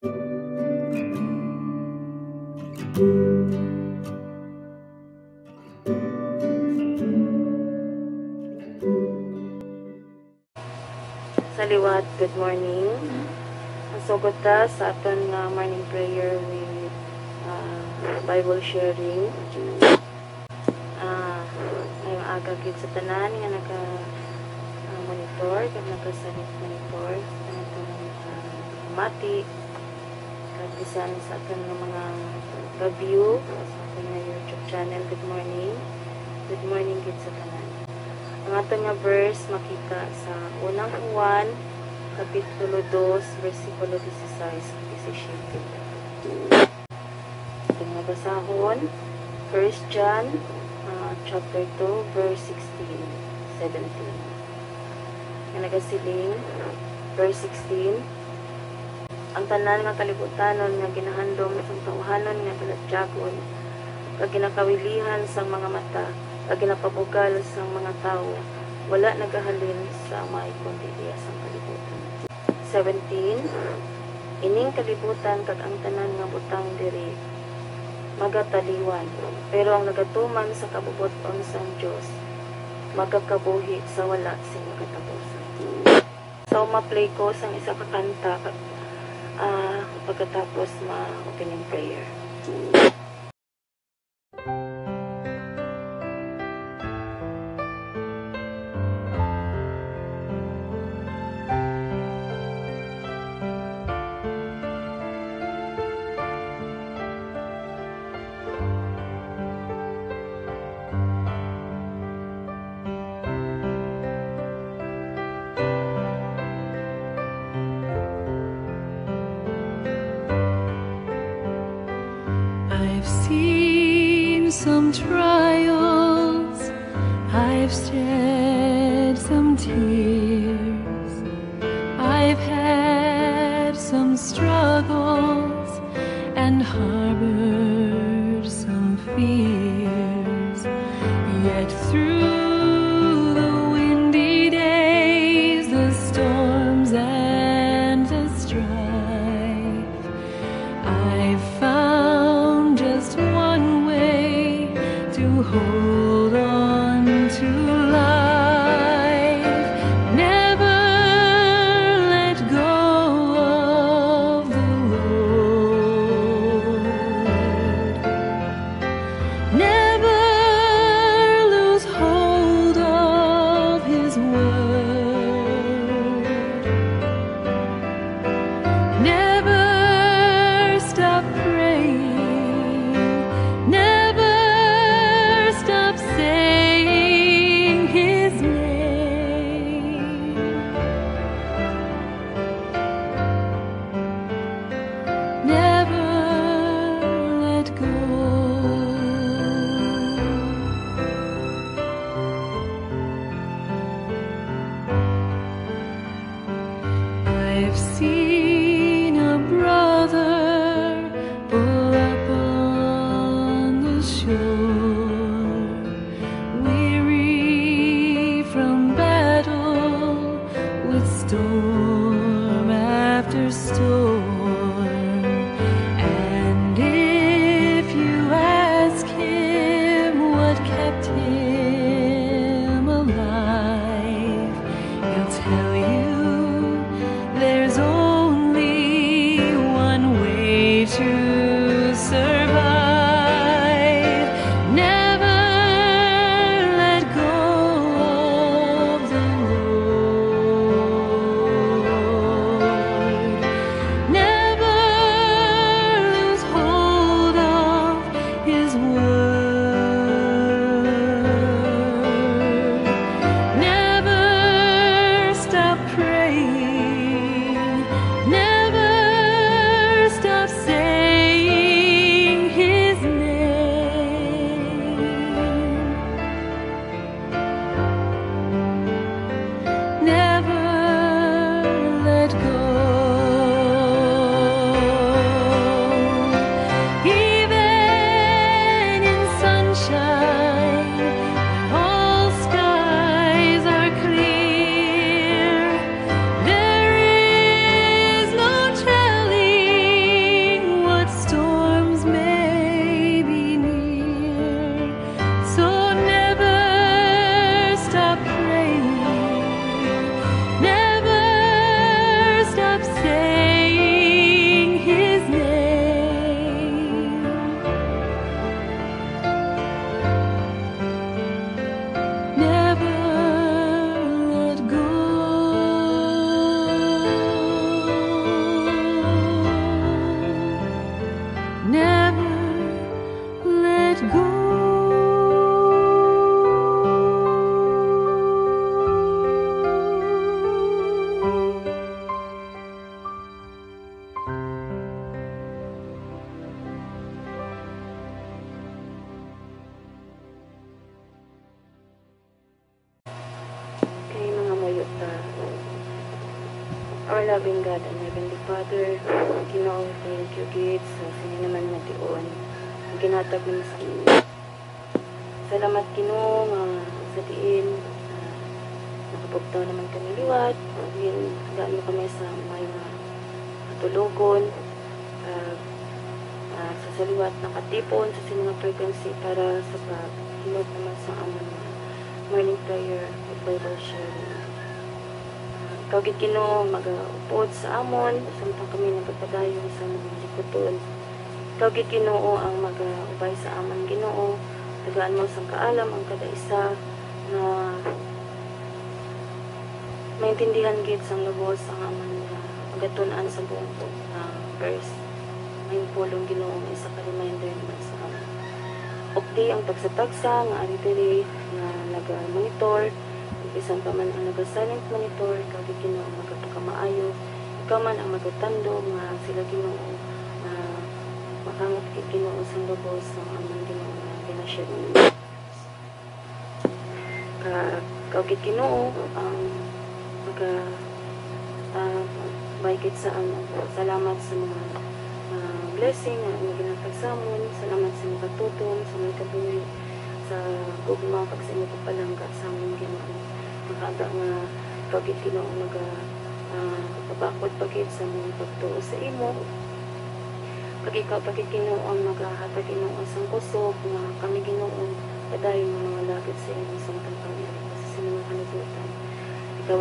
Saliwat, good morning. Ang sugod ta sa aton nga morning prayer with Bible sharing. Ngayong aga gid sa tanan nga naka monitor, kag nakasanit monitor sa aton mati, kag bisan sa aton nga mga review sa aton nga YouTube channel. Good morning. Good morning gid sa tanan. Ang aton nga verse makita sa unang Juan kapitulo 2 versikulo 16-17. Itong nabasahon 1 John chapter 2 verse 16-17. Nga nagasiling verse 16, ang tanan nga kalibutanon nga ginahandom sa tawhanon nga baladyagon kag ginakawilihan sang mga mata kag ginapabugal sang mga tawo, wala nagahalin sa may kundi diya sang kalibutan. 17, ining kalibutan kag ang tanan nga butang diri magataliwan, pero ang nagatuman sa kabubuton sang Dios magakabuhi sa wala sing magatapusan. So ma-play ko sang isa ka kanta pagkatapos ma-opening prayer. I've seen some trials, I've shed some tears, I've had some struggles and harbored some fears, yet through the windy days, the storms and the strife, I've found just one way to hold on to life. Never let go of the Lord. Never lose hold of His word. Never stop praying, never stop saying His name. Never let go. I've seen a brother pull up on the shore, weary from battle with storm after storm. And if you ask him what kept him alive, he'll tell you there's only one way to survive. Never let go of the Lord. Never lose hold of His word. Never stop praying, never stop saying loving God and Heavenly Father, Ginoo, thank you, Gid, sa sini naman nga tiyon. Ang ginatag mo sa inyo. Salamat, Ginoo, nga sa diin. Nakapugtaw naman kami liwat. Gaan mo kami sa may tulugon. Sa saliwat nakatipon sa sini nga frequency para sa pag-hinot naman sa amon morning prayer at Bible sharing. Ikaw gid Ginoo mag-upod sa amon samtang kami nagpadayon sa mga likuton. Ikaw gid Ginoo ang mag-ubay sa amon Ginoo. Tagaan mo sa kaalam ang kada isa na maintindihan gid sang lubos ang amon magatun-an sa buong verse. May pulong Ginoo isa ka reminder naman sa amon. Okdi ang tagsa-tagsa nga ari diri na nag-monitor. Bisan pa man ang nag-silent monitor, ikaw Ginoo magpakamaayo. Ikaw man ang magatandog nga sila Ginoo na makangat kay Ginoo sa lubos sa among Ginoo na ginashare mo. Ikaw Ginoo ang baykit sa salamat sa mga blessing na ang ginatagsamon. Salamat sa mga katutom, sa mga kabuhi, sa gugma pag sa inyo pagpalangga sa among Ginoo. Makaga nga pagit Ginoo pabakod pagit sa mga pagtuo sa imo. Pag ikaw pagit Ginoo ang maghahatag Ginoo sa kusog nga kami Ginoo padayon ng mga lagit sa imo sa kami sa mga kalibutan. Ikaw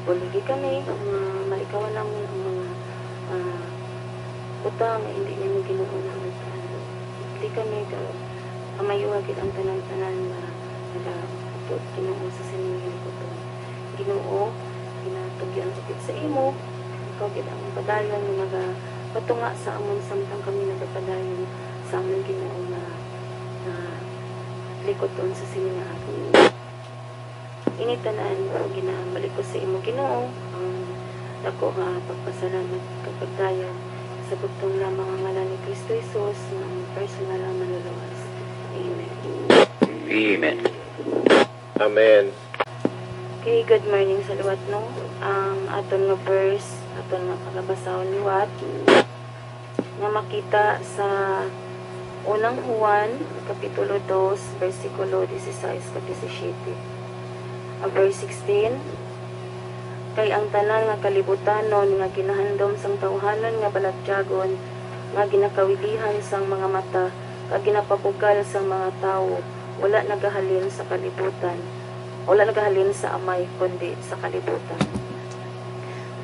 buligi kami malikawan lang ang mga utang hindi niyo Ginoo na utang. Hindi kami kamayuhagit ang tanan-tanan na nag-upod Ginoo sa siningin ko to. Ginoo, ginatugyan sakit sa imo. Ikaw gid ang padayon nga nagapatunga sa amon samtang kami nagapadayon sa amon Ginoo na likoton sa siningahan. Initanan ginabalik ko sa imo Ginoo ang dako nga pagpasalamat kapag dayon sa bugtong lamang ang ngalan ni Kristo Jesus na ang personal ang manluluwas. Amen. Amen. Amen. Okay, good morning sa liwat no. Ang aton nga verse, aton nga pagabasahon liwat nga makita sa unang Juan, kapitulo 2, versikulo 16-17. Verse 16, kay ang tanan nga kalibutanon nga ginahandom sang tawhanon nga balatyagon nga ginakawilihan sang mga mata kag ginapabugal sang mga tawo wala nagahalin sa kalibutan, wala nagahalin sa amay kundi sa kalibutan.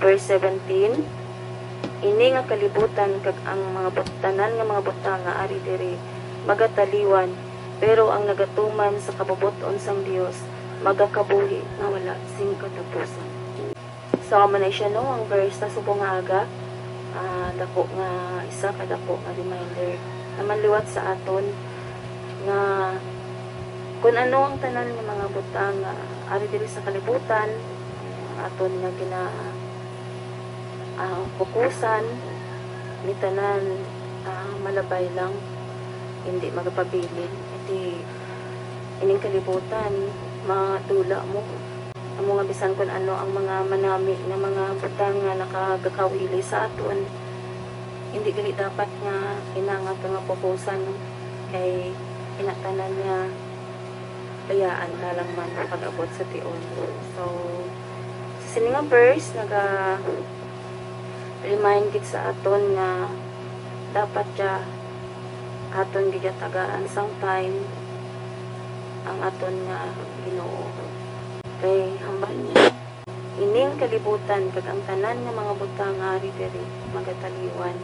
Verse 17, ini nga kalibutan kag ang mga tanan nga mga butang nga ari diri magataliwan, pero ang nagatuman sa kabubuton sang Dios magakabuhi na wala sing katapusan. So amo na siya no ang verse na subong nga aga, dako nga isa ka dako nga reminder naman liwat sa aton nga kung ano ang tanan ng mga butang ari diri sa kalibutan aton nga gina fokusan ni tanan malabay lang hindi magapabilin iti ining kalibutan matula mo ang mga bisan kung ano ang mga manami na mga butang nga nakagakawili sa aton hindi gali dapat nga inangat nga fokusan kay inatanan nga bayaan na lang man pag-abot sa tion. So sa sininga verse naga remind gid sa aton nga dapat ja aton gigatagaan sang time ang aton nga Ginoo kay hambal niya ining kalibutan kag ang tanan nga mga butang nga ari diri magataliwan,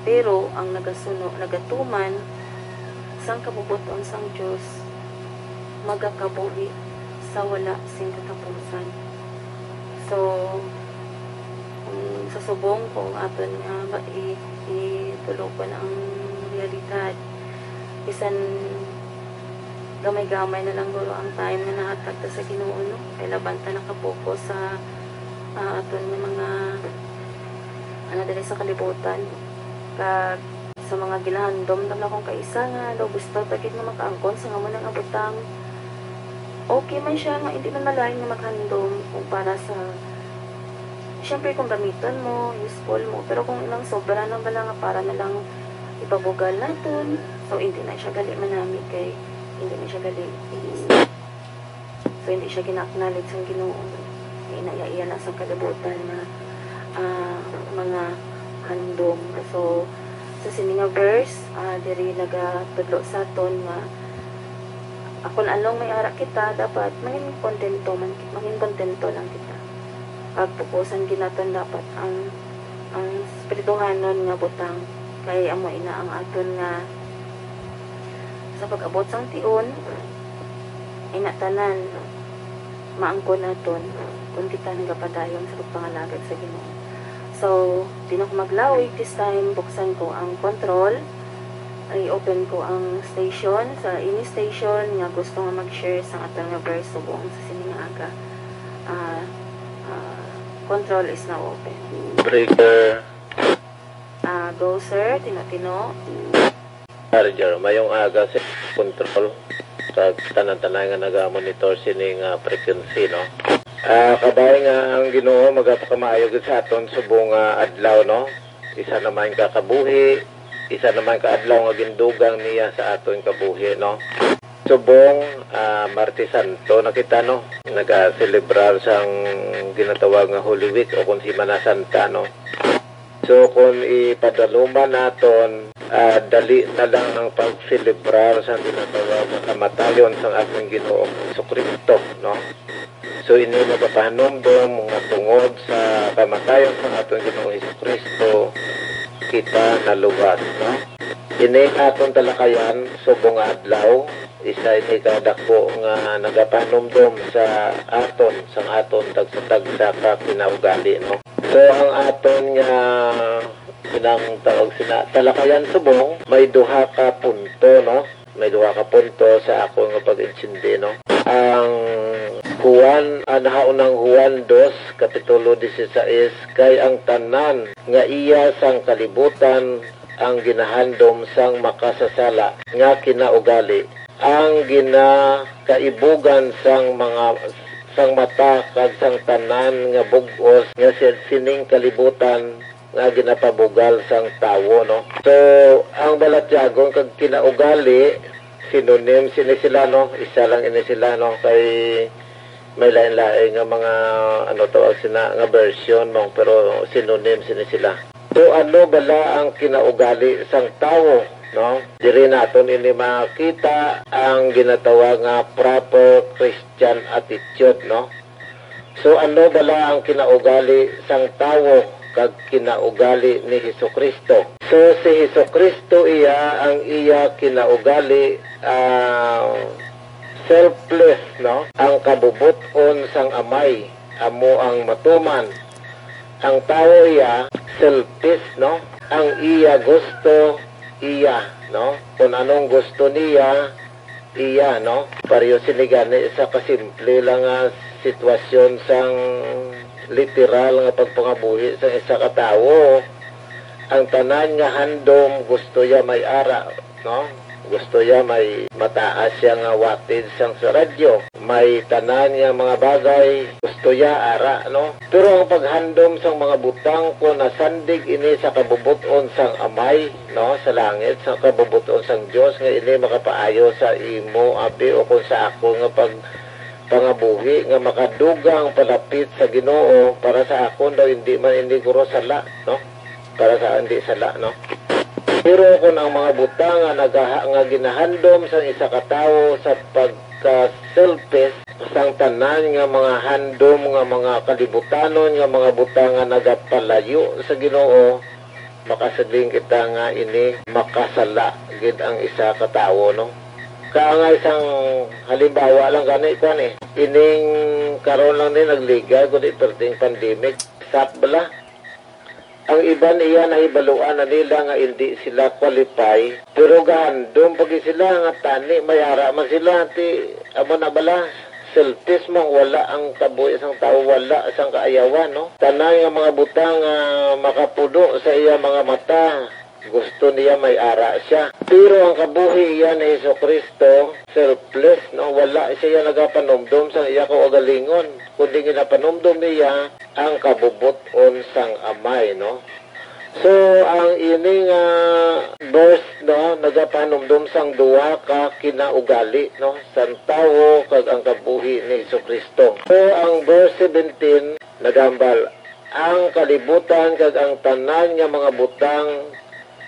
pero ang nagatuman sang kabubuton sang Dios magakabuhi sa wala sing katapusan. So sa subong kung aton nga itulokon ang realidad bisan gamay-gamay na lang guro ang time na nahatag ta sa Ginoo no kay laban ta nakapokus sa aton nga mga dali sa kalibutan kag sa mga gilahandom na akong kaisa nga daw gusto pagit nga makaangkon sa nga mo nang abutang okay man siya nga hindi man malain nga maghandom kung para sa syempre kung gamiton mo, useful mo, pero kung ilang sobra na bala nga para na lang ipabugal naton, so hindi na siya gali manami kay hindi na siya gali so hindi siya gina-acknowledge sa Ginoo. Inaya-iya na sa kalibutan na mga handom. So sa sini nga verse, diri nagatudlo sa aton nga akon along may ara kita, dapat maging kontento lang kita. Pagpupusan ginaton dapat ang spirituhanon nga butang kay amo ina ang aton nga sa pag-abot sang tion ina tanan maangkon naton kung kita nagapadayon sa pagpangalagad sa Ginoo. So di na ko maglawig this time, buksan ko ang control, i-open ko ang station sa ini station nga gusto nga mag-share sa aton nga verse subong sa sini nga aga. Control is now open. Breaker. Go sir, Tino. Charger. Mayong aga sa control. Sa tanan-tanan nga naga-monitor sining frequency, no? Kabay nga ang Ginoo magapakamayo gid sa aton subong adlaw, no? Isa naman kakabuhi, isa naman kaadlaw nga gindugang niya sa aton kabuhi, no? Subong Martes Santo nakita, no? Naga-celebrar sang ginatawag nga Holy Week o kung Semana Santa, no? So kung ipadaluman naton, dali na lang ang pag-celebrar sa ginatawag nga kamatayon sang ating Ginoo Jesucristo, no? So ini mapapahanumdom mga tungod sa kamatayon sang ating Ginoo Jesucristo kita naluwas, no? Ini aton talakayan subong adlaw, isa ini kadako nga nagapanumdom sa aton sang aton tagsa ka kinaugali, no? So ang aton nga pinang tawag sina talakayan subong may duha ka punto, no? May duha ka punto sa ako nga pag-insindi, no? Ang Juan, nahaunang Juan 2, Kapitulo 16, kay ang tanan nga iya sang kalibutan ang ginahandom sang makasasala nga kinaugali, ang ginakaibugan sang mata kag sang tanan nga bug-os nga sining kalibutan nga ginapabugal sang tawo, no? So ang balatyagon kag kinaugali synonym sini sila, no? Isa lang ini sila, no? Kay may lain-lain nga mga sina nga version mo, pero synonym sini sila. So ano bala ang kinaugali sang tawo, no? Diri naton ini makita ang ginatawag nga proper Christian attitude, no? So ano bala ang kinaugali sang tawo kag kinaugali ni Jesucristo? So si Jesucristo ang iya kinaugali selfless, no? Ang kabubuton sang amay amo ang matuman. Ang tao selfish, no? Ang iya gusto no? Kung anong gusto niya no? Pareho sinigani sa kasimple lang nga sitwasyon sang literal nga pagpangabuhi sa isa ka tawo. Ang tanan nga handom gusto ya may ara, no? Gusto ya may mataas siya nga wattage sang sa radyo. May tanan nga mga bagay gusto ya ara, no? Pero ang paghandom sang mga butang ko nasandig ini sa kabubuton sang amay, no? Sa langit, sa kabubuton sang Dios nga ini makapaayo sa imo abi o kung sa ako nga pangabuhi nga makadugang palapit sa Ginoo para sa akon daw hindi guro sala, no? Para sa hindi sala, no? Pero kung ang mga butang nga ginahandom sa isa ka tawo sa pagka-selfish sang tanan nga mga handom nga mga kalibutanon nga mga butang nga nagapalayo sa Ginoo, makasadling kita nga ini makasala gid ang isa ka tawo, no? Nga isang halimbawa lang gani ko ining karon lang ni nagliga kun iperting pandemic sat bala. Ang iban iya na ibaluan na nila nga hindi sila qualify, pero gahandom pag sila nga tani mayara man sila ti amo na bala selfish mo, wala ang kabuhi isang tao, wala isang kaayawan, no? Tanay nga mga butang makapudo sa iya mga mata Gusto niya may ara siya. Pero ang kabuhi iya ni Jesucristo, selfless, no? Wala siya nagapanumdum sa iya ko agalingon. Kundi ginapanumdum niya ang kabubuton sang amay, no? So, ang ining verse, no, nagapanumdum sang duwa ka kinaugali, no? Sang tawo kag ang kabuhi ni Jesucristo. So, ang verse 17, nagambal, ang kalibutan kag ang tanan nga mga butang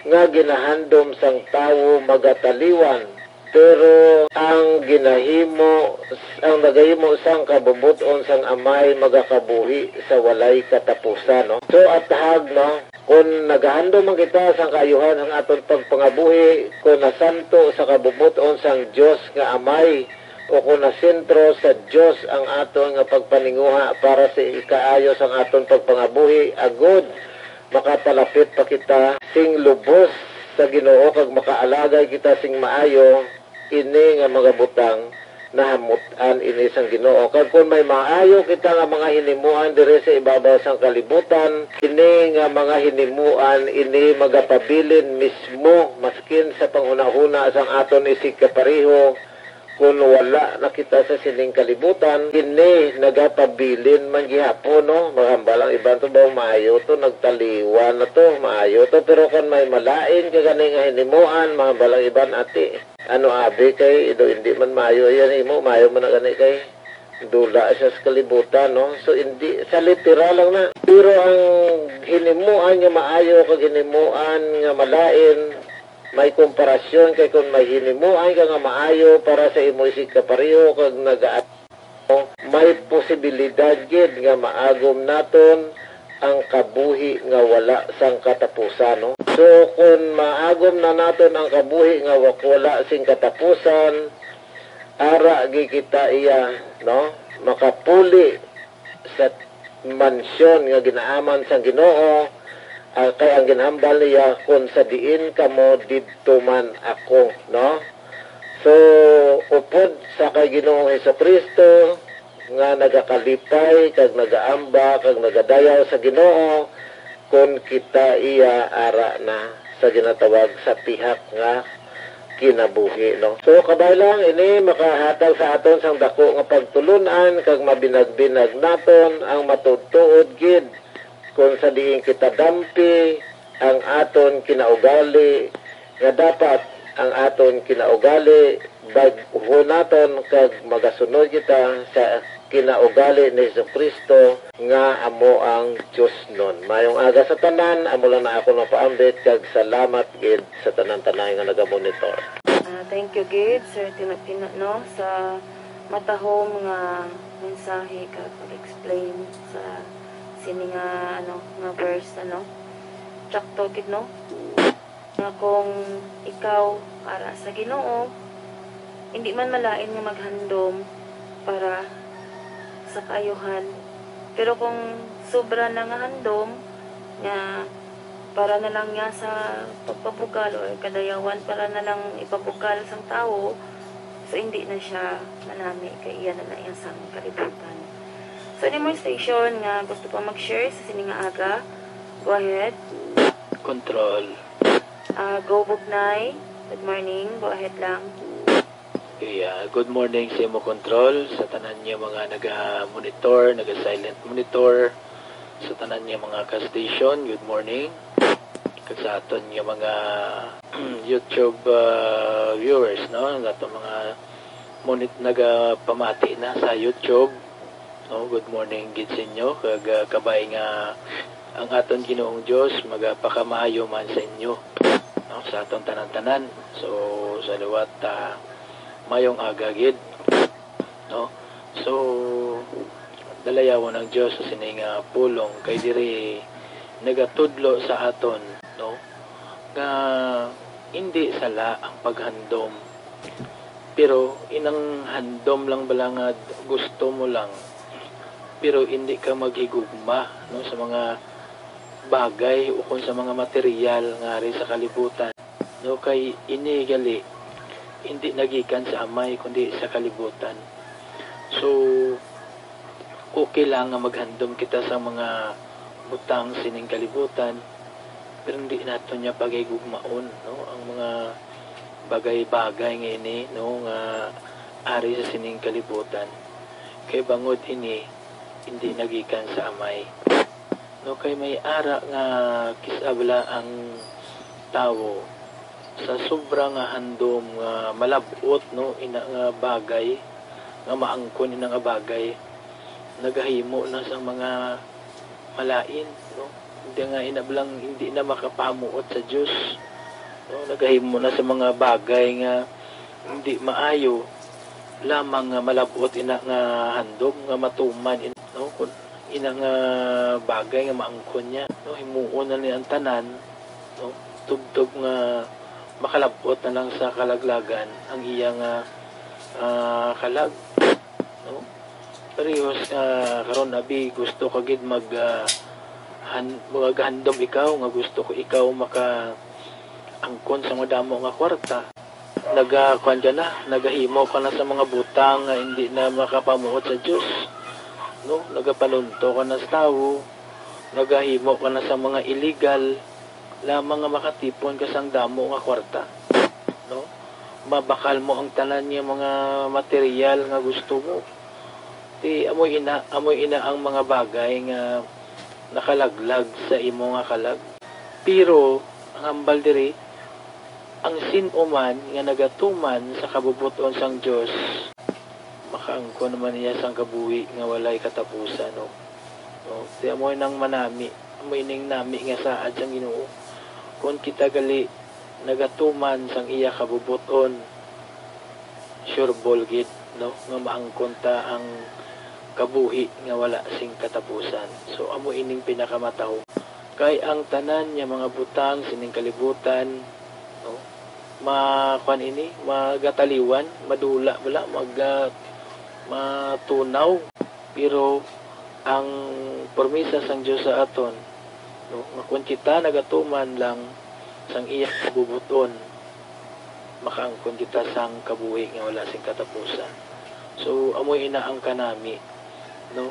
nga ginahandom sang tawo magataliwan, pero ang nagahimo sang kabubuton sang amay magakabuhi sa walay katapusan, no? So atahag, no, kung nagahandom man kita sang kaayuhan ang aton pagpangabuhi, kung nasanto sa kabubuton sang Dios nga amay, o kung nasentro sa Dios ang aton nga pagpaninguha para sa ikaayos ang aton pagpangabuhi, agod makapalapit pa kita sing lubos sa Ginoo kag makaalagay kita sing maayo ini nga mga butang nahamutan ini sang Ginoo. Kag kung may maayo kita nga mga hinimuan dire sa ibabaw sang kalibutan, ini nga mga hinimuan ini magapabilin mismo maskin sa panghunahuna sang aton isig kapareho. Kung wala na kita sa sining kalibutan, ini nagapabilin man gihapon, no? Magambalang iban to ba maayo to, nagtaliwan na to, maayo to, pero kan may malain ka ganing nga hinimuan, magambalang iban ati. Ano abi kay, hindi man maayo yan imo, maayo man na gani kay dula siya sa kalibutan, no? So hindi, sa literal lang na. Pero ang hinimuan nga maayo kag hinimuan nga malain, may komparasyon kay kung may hinimuan ka nga maayo para sa imo isig kapareho kag may posibilidad gid nga maagom naton ang kabuhi nga wala sang katapusan, no? So kung maagom na naton ang kabuhi nga wala sing katapusan, ara gi kita iya, no, makapuli sa mansyon nga ginaaman sang Ginoo. Kay ang ginhambal niya kung sa diin kamo didto man ako, no? So upod sa kay Ginoong Jesucristo nga nagakalipay kag nagaamba kag nagadayaw sa Ginoo, kung kita iya ara na sa ginatawag sa tihak nga kinabuhi, no? So kabay lang ini makahatag sa aton sang dako nga pagtulunan kag mabinag-binag naton ang matutuod gid kung sa diin kita dampi ang aton kinaugali nga dapat ang aton kinaugali bag-uho naton kag magasunod kita sa kinaugali ni Jesucristo nga amo ang Diyos nun. Mayong aga sa tanan, amo lang na ako napaambit kag salamat gid sa tanan-tanan nga nagamonitor. Thank you gid Sir Tinapina, no, sa matahom nga mensahe kag pag-explain sa sini nga nga verse, tsakto gid, no, nga kung ikaw para sa Ginoo hindi man malain nga maghandom para sa kaayuhan, pero kung sobra na nga handom nga para na lang niya sa pagpabugal o kadayawan para na lang ipabugal sang tao, so hindi na siya manami kay iyan na iyang sang kalibutan. So, any more station nga gusto pa mag-share sa sining nga aga, go ahead. Control. Go Bugnay. Good morning. Go ahead lang. Yeah, good morning sa imo Control, sa tanan niya mga naga-monitor, naga-silent monitor, sa tanan niya mga ka-station, good morning. Kag sa aton niya mga YouTube viewers, no? Ato mga naga-pamati na sa YouTube. No, good morning gid sa inyo kag kabay nga ang aton Ginoong Dios magapakamayo man sa inyo, no, sa aton tanan-tanan. So sa liwat mayong aga gid, no. So dalayawon ang Dios sa sining pulong kay diri nagatudlo sa aton, no, nga hindi sala ang paghandom, pero inang handom lang bala nga gusto mo lang, pero hindi ka maghigugma, no, sa mga bagay o kung sa mga material nga rin sa kalibutan, no, kay inigali hindi nagikan sa amay kundi sa kalibutan. So okay lang nga maghandom kita sa mga butang sining kalibutan, pero hindi nato niya pagigugmaon, no, ang mga bagay-bagay ngayon no, nga ari sa sining kalibutan. Kay bangod ini hindi nagikan sa amay, no, kay may ara nga kisabla ang tawo sa sobrang nga handom nga malabot, no, ina nga bagay nga maangkon ina nga bagay nagahimo na sa mga malain, no, hindi nga inablang hindi na makapamuot sa Diyos, no, nagahimo na sa mga bagay nga hindi maayo lamang nga malabot ina nga handom nga matuman no, kun ina nga bagay nga maangkon niya, no, himuon na ni ang tanan, no, tubtog nga makalabot na lang sa kalaglagan ang iyang kalag, no. Parehos karon abi gusto ka gid maghandom ikaw nga gusto ko ikaw maka angkon sa mga damo nga kwarta, nagakuan ka na, nagahimo ka na sa mga butang nga hindi na makapamuot sa Dios, no, nagapanunto ka na sa tawo, nagahimo ka na sa mga illegal lamang nga makatipon ka sang damo nga kwarta, no, mabakal mo ang tanan niya mga material nga gusto mo. Amoy ina ang mga bagay nga nakalaglag sa imo nga kalag. Pero ang hambal diri, ang sinuman nga nagatuman sa kabubuton sang Dios, makaangko naman niya sang kabuhi nga walay katapusan, no. No, amoy nang manami, amoy ning nami nga saad sang Ginoo. Kung kita gali nagatuman sang iya kabubuton, sure ball gid, no, nga maangkon ta ang kabuhi nga wala sing katapusan. So amo ining pinakamataw kay ang tanan nya mga butang sining kalibutan, no, makuan ini magataliwan, madula wala matunaw, pero ang permisa sang Dios sa aton, no, nga kun kita nagatuman lang sang iya kabubuton, makaangkon kita sang kabuhi nga wala sing katapusan. So amoy ina ang kanami, no,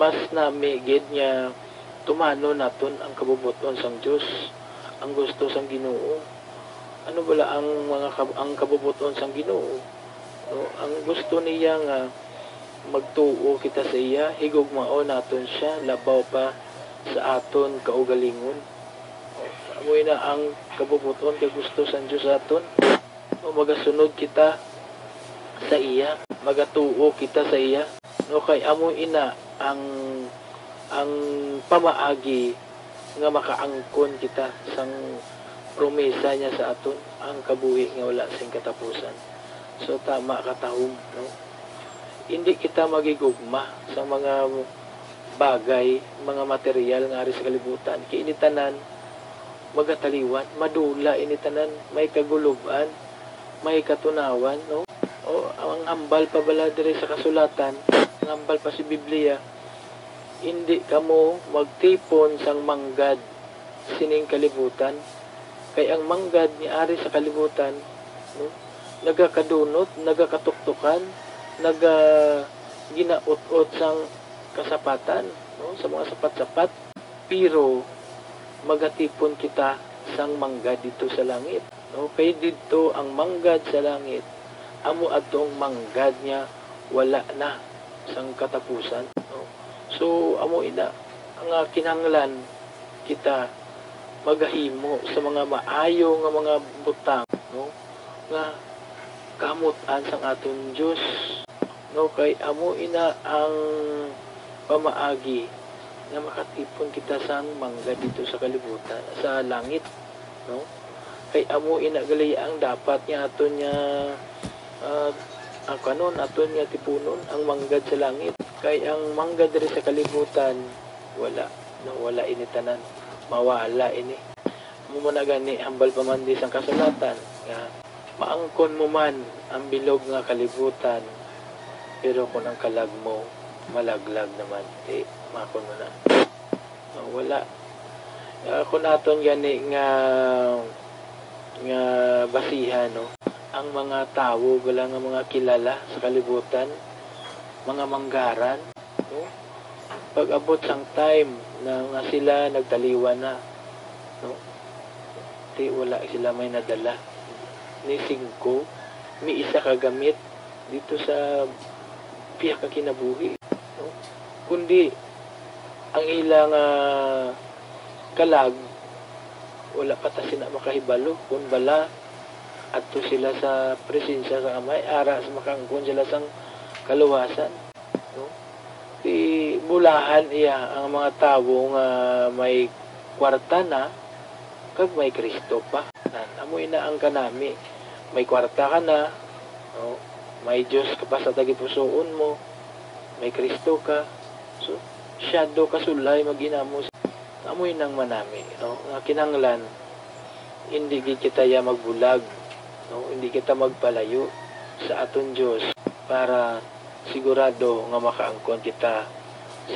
mas nami gid niya tumano naton ang kabubuton sang Dios, ang gusto sang Ginoo. Ano bala ang kabubuton sang Ginoo, no, ang gusto niya nga magtuo kita sa iya, higugmao naton siya labaw pa sa aton kaugalingon. Amoy na ang kabubuton kay gusto sang Dios aton, no, magasunod kita sa iya, magatuo kita sa iya, no, kay amoy ina ang pamaagi nga makaangkon kita sang promesa niya sa aton, ang kabuhi nga wala sing katapusan. So tama katahom, no, hindi kita magigugma sa mga bagay, mga material nga ari sa kalibutan, kay initanan magataliwan, madula initanan, may kaguluban, may katunawan, no. O ang hambal pa bala diri sa kasulatan, ang hambal pa si Biblia, hindi kamo magtipon sang manggad sining kalibutan, kay ang manggad ni ari sa kalibutan, no, nagakadunot, nagakatuktukan, ginaut-ut sang kasapatan, no, sa mga sapat-sapat, pero magatipon kita sang manggad dito sa langit, no, kay dito ang manggad sa langit, amo atong manggad niya wala na sang katapusan, no. So amo ina ang kinahanglan kita magahimo sa mga maayo nga mga butang, no, nga kamutan sang aton Dios, no, kay amo ina ang pamaagi nga makatipon kita sang manggad dito sa kalibutan, sa langit, no, kay amo ina gali ang dapat niya aton niya ang kanon aton nga tipunon ang manggad sa langit, kay ang manggad diri sa kalibutan wala, no, wala ini tanan, mawala ini mo man gani hambal pa man di sang kasulatan nga maangkon mo man ang bilog nga kalibutan, pero kung ang kalag mo malaglag naman, makon mo na, no, wala. Kung aton gani nga basihan, no, ang mga tao wala nga mga kilala sa kalibutan, mga manggaran, no, pag abot sang time na nga sila nagtaliwan na, no? Di wala sila may nadala ni 5 may isa ka gamit dito sa piya ka kinabuhi, no? Kundi ang ilang kalag wala pa ta sila makahibalo kung bala adto sila sa presensya sa Amay ara sa makangkon sila sang kaluwasan, no? Di bulahan iya ang mga tawo nga may kwarta na kag may Kristo pa. Amoy na ang kanami. May kwarta ka na, no? May Diyos ka pa sa tagipusoon mo. May Kristo ka. So, shadow ka sulay maginamo. Amoy nang manami, no? Nga kinanglan, hindi kita ya magbulag, no? Hindi kita magpalayo sa aton Diyos para sigurado nga makaangkon kita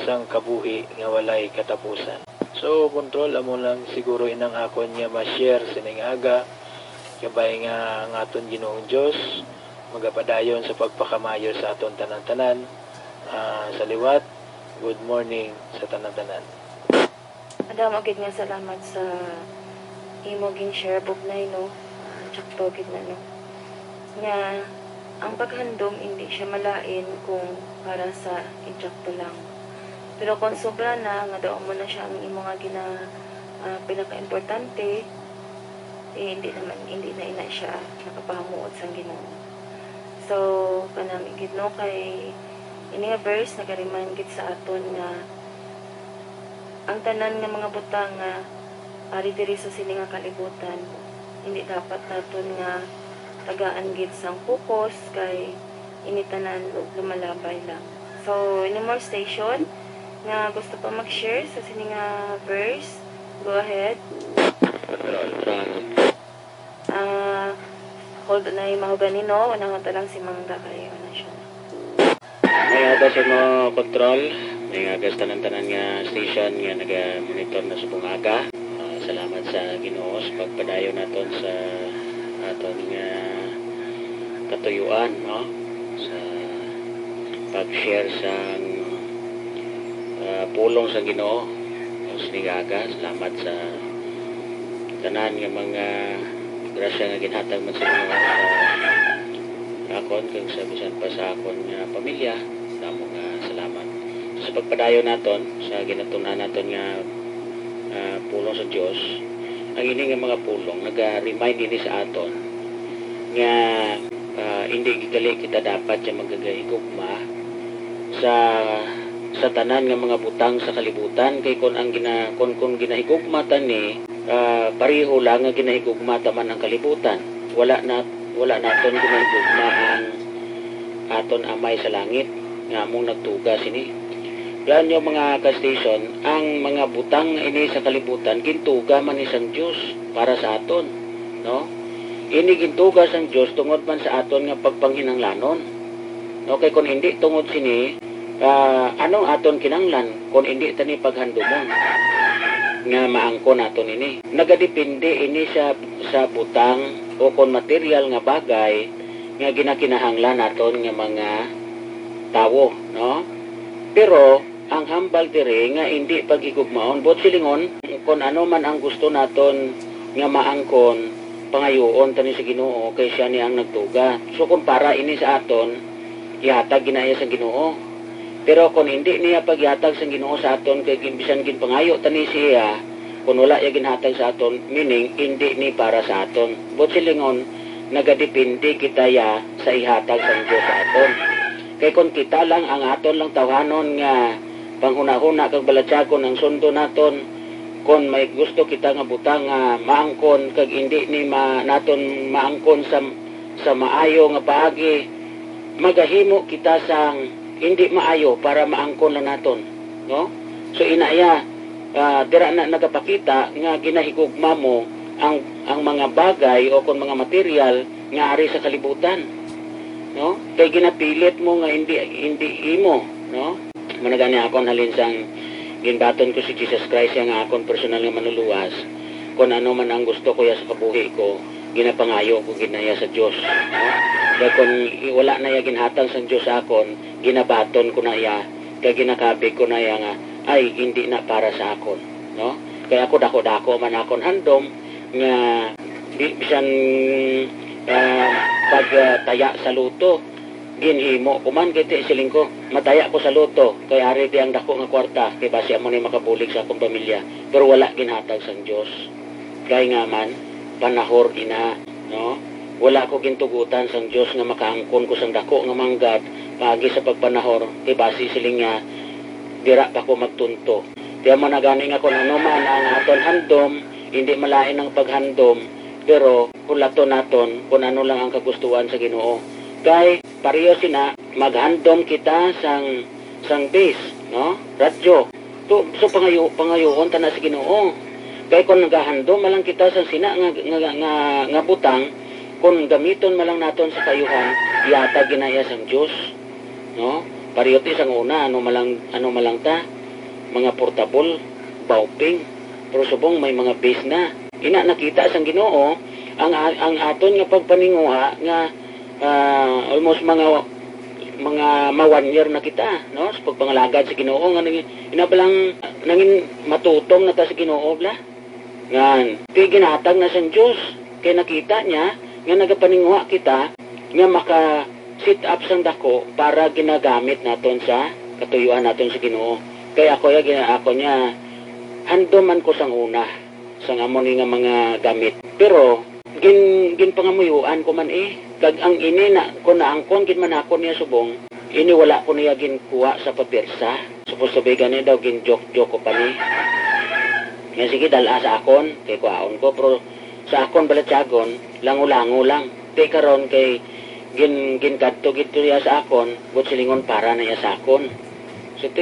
sang kabuhi nga walay katapusan. So, control amo lang siguro inang akon nga ma-share sining aga kabay nga ang aton Ginoong Dios magapadayon sa pagpakamayo sa aton tanan-tanan. Sa liwat, good morning sa tanan-tanan. Adamo gid nga salamat sa imo gin share book na no. Tsakto gid na no. Nga ang paghandom hindi siya malain kung para sa intsakto lang. Pero kung sobra na, nga daw mo na siya ang imo nga pinaka-importante, hindi na ina siya nakapahamuot sa Ginoo. So, kanami gid no kay ini nga verse nag-remind gid sa aton nga ang tanan nga mga butang nga ari diri sa sini nga kalibutan, hindi dapat naton nga tagaan gid sang focus kay ini tanan lumalabay lang. So, any more station nga gusto pa mag-share sa sini nga verse, go ahead. Hold na yung mahugani no, unang lang si Mangga kayo na siya. May aga sa mga control, may aga sa tanan-tanan nga station nga naga-monitor na sa bungaga. Salamat sa Ginoo sa pagpadayo naton sa aton nga katuyuan, no? Sa pag-share sa pulong sa Ginoo sa Nigaga. Salamat sa tanan nga mga grasya nga ginhatag man sa Ginoo sa akon kag sa bisan pa sa akon nga pamilya. Damo nga salamat sa pagpadayo naton sa ginatunan naton nga pulong sa Dios. Ang ini nga mga pulong naga-remind ini sa aton nga hindi gali kita dapat siya magagahigugma sa tanan nga mga butang sa kalibutan kay kun ginahigugma tani pareho lang nga ginahigugma man ang kalibutan. Wala naton ginahigugma ang aton Amay sa langit nga among nagtuga sini. Plan nyo mga ka-station, ang mga butang ini sa kalibutan gintuga man isang Dios para sa aton, no? Ini gintuga sang Dios tungod man sa aton nga pagpanghinanglanon. Okay, kung hindi tungod sini anong aton kinanglan kung hindi tani paghandumon nga maangkon naton ini. Nagadepende ini sa butang o kon material nga bagay nga ginakinahanglan naton nga mga tawo, no? Pero ang hambal dire nga hindi paghigugmaon bot silingon kung ano man ang gusto naton nga maangkon pangayoon tani sa Ginoo kay siya ni ang nagtuga. So kung para ini sa aton ihatag ginaya sa Ginoo. Pero kung hindi niya paghatag sa Ginoo sa aton kay bisan gin pangayo tani siya, kung wala ya ginhatag sa aton, meaning hindi ni para sa aton. But silingon nagadepende kita ya sa ihatag sa Dios sa aton. Kay kung kita lang ang aton lang tawhanon nga panghuna-huna kag balatsakon ang sundo naton, kung may gusto kita nga butang nga maangkon kag hindi ni naton maangkon sa maayo nga paagi, magahimo kita sang hindi maayo para maangkon lang naton, no? So inaya dira na nagapakita nga ginahigugma mo ang mga bagay o kung mga material nga ari sa kalibutan, no? Kay ginapilit mo nga hindi imo, no? Managani akon halin sang ginbaton ko si Jesus Christ nga akon personal nga manuluwas. Kung ano man ang gusto ko ya sa kabuhi ko, ginapangayo ko ginaya sa Dios, no? Kaya kung wala na ya ginhatag sa Dios akon, ginabaton ko na ya, kaya ginakabi ko na ya nga ay hindi na para sa akon, no? Kaya ako dako-dako man akon handom nga bisan pagtaya sa luto ginhimo ko man kay siling ko mataya ko sa luto kay ari di ang dako nga kwarta kay basi amo ni makabulig sa akong pamilya pero wala ginhatag sang Dios kay nga man panahor ina no wala ko gintugutan sang Dios nga makaangkon ko sang dako nga manggad pagi sa pagpanahor kay basi siling nga dira pa ko magtunto kaya mo na gani nga kung ano man ang aton handom hindi malain ang paghandom pero hulaton naton kung ano lang ang kagustuhan sa Ginoo kay pareho sina maghandom kita sang base no radyo so pangayoon ta na sa Ginoo kay kung nagahandom malang kita sang sina nga butang kung gamiton malang naton sa kayuhan yata ginaya sang Dios no pareho ti sang una ano malang ta mga portable bauping pero subong may mga base na ina nakita sang Ginoo ang aton nga pagpaninguha nga almost mga 1 year na kita no sa pagpangalagad sa Ginoo nga inabalang nangin matutong na ta sa Ginoo bla ngan kay ginatag na sang Dios kay nakita niya nga nagapaninguha kita nga maka sit up sang dako para ginagamit naton sa katuyuan naton sa Ginoo kay ako niya handoman ko sang una sang amon nga mga gamit pero gin pangamuyuan ko man kag ang ini na ko naangkon gin man ako niya subong ini wala ko niya ginkuha sa papersa supposed to be gani daw gin joke ko pa ni nga sige dala sa akon kay kuhaon ko pero sa akon balatyagon lango-lango lang kay karon kay gin kadto gito niya sa akon but silingon para na iya sa akon so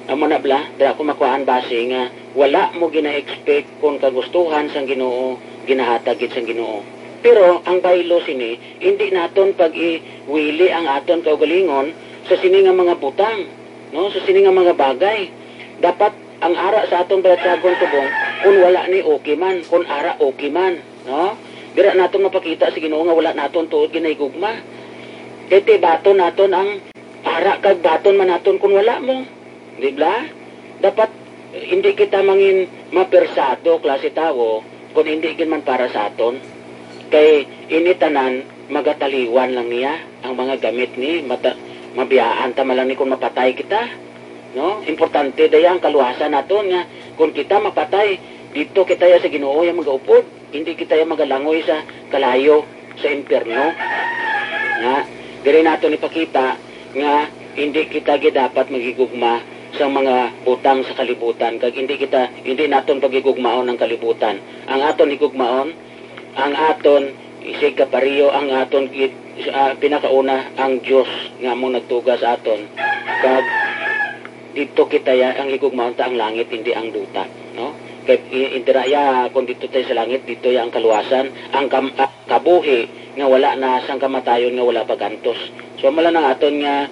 amo na bla dira ko makuhaan base nga wala mo gina-expect kung kagustuhan sang Ginoo ginahatag gid sang Ginoo pero ang baylo sini hindi naton pag-iwili ang aton kaugalingon sa sini nga mga butang no sa sini nga mga bagay dapat ang ara sa aton balatyagon tubong kung wala ni okay man kung ara okay man no dira naton mapakita sa Ginoo nga wala naton tuod ginahigugma kay baton naton ang ara kag baton man naton kung wala mo di ba dapat hindi kita mangin mapersado klase tawo kung hindi gin man para sa aton kay initanan magataliwan lang niya ang mga gamit ni mabiyaan ta malang ni kung mapatay kita no importante daya ang kaluhasan naton nga kung kita mapatay dito kita ya sa Ginoo ya magaupod hindi kita ya magalangoy sa kalayo sa impierno nga dire naton ipakita nga hindi kita gid dapat magigugma sa mga utang sa kalibutan kag hindi naton pagigugmaon ang kalibutan ang aton higugmaon ang aton isig kapariyo ang aton pinakauna ang Dios nga mo nagtugas sa aton kag dito kita ya ang higugmaon ta ang langit hindi ang duta no kay indiraya kung dito tayo sa langit dito ya ang kaluwasan ang kabuhi nga wala na sang kamatayon nga wala pagantos so mala nang aton nga